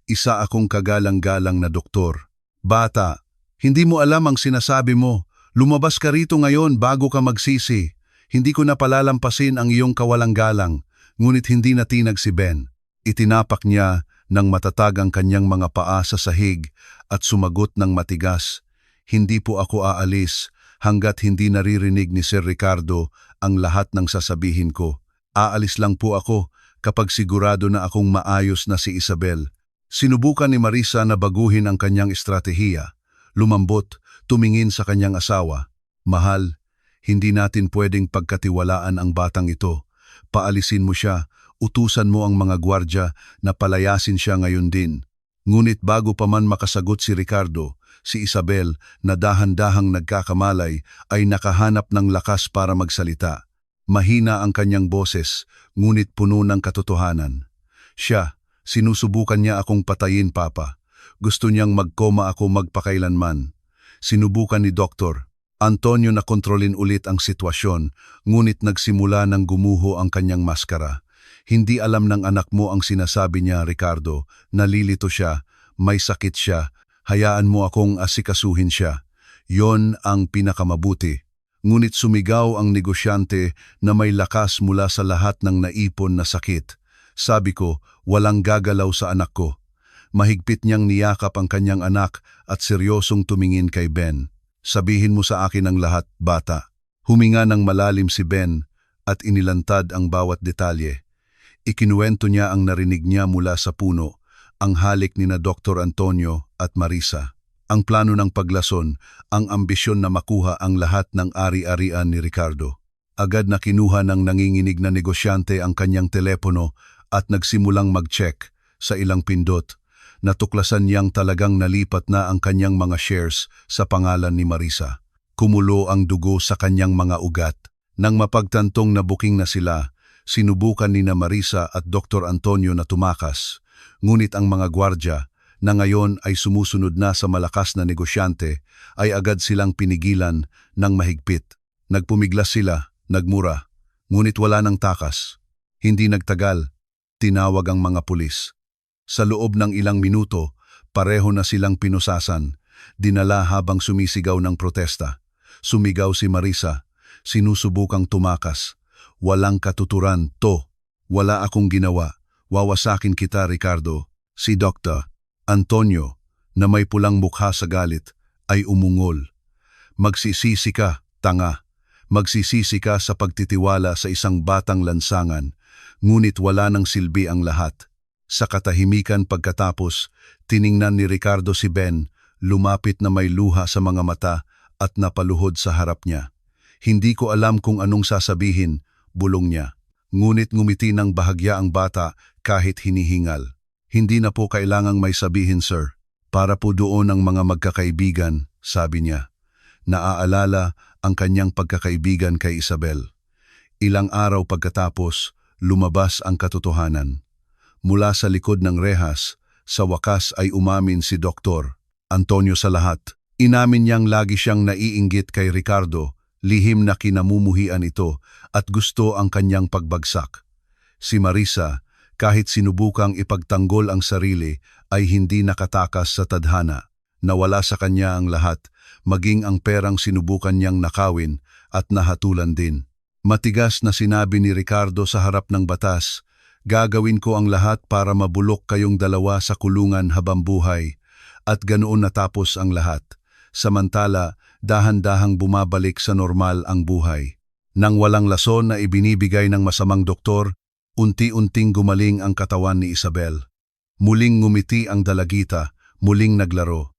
Isa akong kagalang-galang na doktor. Bata, hindi mo alam ang sinasabi mo. Lumabas ka rito ngayon bago ka magsisi. Hindi ko na palalampasin ang iyong kawalang-galang. Ngunit hindi natinag si Ben. Itinapak niya ng matatag ang kanyang mga paa sa sahig at sumagot ng matigas. Hindi po ako aalis hanggat hindi naririnig ni Sir Ricardo ang lahat ng sasabihin ko. Aalis lang po ako kapag sigurado na akong maayos na si Isabel. Sinubukan ni Marisa na baguhin ang kanyang estratehiya. Lumambot, tumingin sa kanyang asawa. Mahal, hindi natin pwedeng pagkatiwalaan ang batang ito. Paalisin mo siya, utusan mo ang mga gwardya na palayasin siya ngayon din. Ngunit bago pa man makasagot si Ricardo, si Isabel na dahan-dahang nagkakamalay ay nakahanap ng lakas para magsalita. Mahina ang kanyang boses, ngunit puno ng katotohanan. Siya, sinusubukan niya akong patayin, Papa. Gusto niyang magkoma ako magpakailanman. Sinubukan ni Dr. Antonio na kontrolin ulit ang sitwasyon, ngunit nagsimula ng gumuho ang kanyang maskara. Hindi alam ng anak mo ang sinasabi niya, Ricardo. Nalilito siya, may sakit siya. Hayaan mo akong asikasuhin siya. Yon ang pinakamabuti. Ngunit sumigaw ang negosyante na may lakas mula sa lahat ng naipon na sakit. Sabi ko, walang gagalaw sa anak ko. Mahigpit niyang niyakap ang kanyang anak at seryosong tumingin kay Ben. Sabihin mo sa akin ang lahat, bata. Huminga ng malalim si Ben at inilantad ang bawat detalye. Ikinuwento niya ang narinig niya mula sa puno, ang halik ni na Dr. Antonio at Marisa. Ang plano ng paglason, ang ambisyon na makuha ang lahat ng ari-arian ni Ricardo. Agad na kinuha ng nanginginig na negosyante ang kanyang telepono at nagsimulang mag-check sa ilang pindot. Natuklasan niyang talagang nalipat na ang kanyang mga shares sa pangalan ni Marisa. Kumulo ang dugo sa kanyang mga ugat. Nang mapagtantong na booking na sila, sinubukan ni na Marisa at Dr. Antonio na tumakas. Ngunit ang mga gwardya, na ngayon ay sumusunod na sa malakas na negosyante, ay agad silang pinigilan ng mahigpit. Nagpumiglas sila, nagmura, ngunit wala ng takas. Hindi nagtagal, tinawag ang mga pulis. Sa loob ng ilang minuto, pareho na silang pinusasan. dinala habang sumisigaw ng protesta. Sumigaw si Marisa, sinusubukang tumakas. Walang katuturan to. Wala akong ginawa. Wawasakin kita, Ricardo. Si Dr. Antonio, na may pulang mukha sa galit, ay umungol. Magsisisi ka, tanga. Magsisisi ka sa pagtitiwala sa isang batang lansangan, ngunit wala ng silbi ang lahat. Sa katahimikan pagkatapos, tiningnan ni Ricardo si Ben, lumapit na may luha sa mga mata at napaluhod sa harap niya. Hindi ko alam kung anong sasabihin, bulong niya. Ngunit ngumiti ng bahagya ang bata kahit hinihingal. Hindi na po kailangang may sabihin, sir. Para po doon ang mga magkakaibigan, sabi niya. Naaalala ang kanyang pagkakaibigan kay Isabel. Ilang araw pagkatapos, lumabas ang katotohanan. Mula sa likod ng rehas, sa wakas ay umamin si Dr. Antonio sa lahat. Inamin niyang lagi siyang naiinggit kay Ricardo, lihim na kinamumuhian ito at gusto ang kanyang pagbagsak. Si Marisa, kahit sinubukang ipagtanggol ang sarili, ay hindi nakatakas sa tadhana. Nawala sa kanya ang lahat, maging ang perang sinubukan niyang nakawin at nahatulan din. Matigas na sinabi ni Ricardo sa harap ng batas, gagawin ko ang lahat para mabulok kayong dalawa sa kulungan habang buhay, at ganoon natapos ang lahat. Samantala, dahan-dahang bumabalik sa normal ang buhay. Nang walang lason na ibinibigay ng masamang doktor, unti-unting gumaling ang katawan ni Isabel. Muling ngumiti ang dalagita, muling naglaro.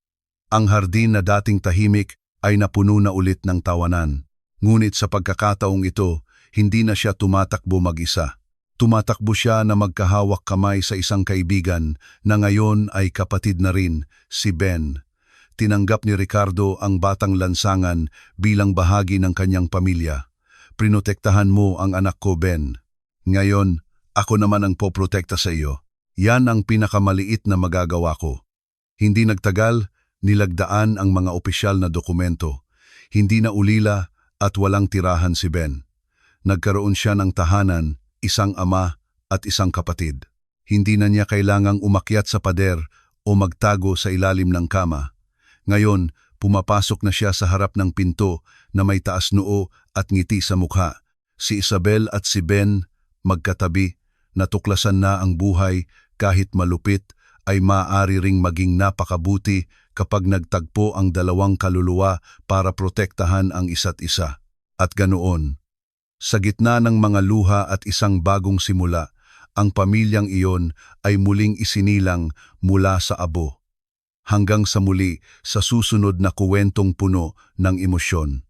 Ang hardin na dating tahimik ay napuno na ulit ng tawanan. Ngunit sa pagkakataong ito, hindi na siya tumatakbo mag-isa. Tumatakbo siya na magkahawak kamay sa isang kaibigan na ngayon ay kapatid na rin, si Ben. Tinanggap ni Ricardo ang batang lansangan bilang bahagi ng kanyang pamilya. Prinotektahan mo ang anak ko, Ben. Ngayon, ako naman ang poprotekta sa iyo. Yan ang pinakamaliit na magagawa ko. Hindi nagtagal, nilagdaan ang mga opisyal na dokumento. Hindi na ulila at walang tirahan si Ben. Nagkaroon siya ng tahanan, isang ama at isang kapatid. Hindi na niya kailangang umakyat sa pader o magtago sa ilalim ng kama. Ngayon, pumapasok na siya sa harap ng pinto na may taas noo at ngiti sa mukha. Si Isabel at si Ben, magkatabi, natuklasan na ang buhay kahit malupit ay maaari ring maging napakabuti kapag nagtagpo ang dalawang kaluluwa para protektahan ang isa't isa. At ganoon, sa gitna ng mga luha at isang bagong simula, ang pamilyang iyon ay muling isinilang mula sa abo. Hanggang sa muli sa susunod na kuwentong puno ng emosyon.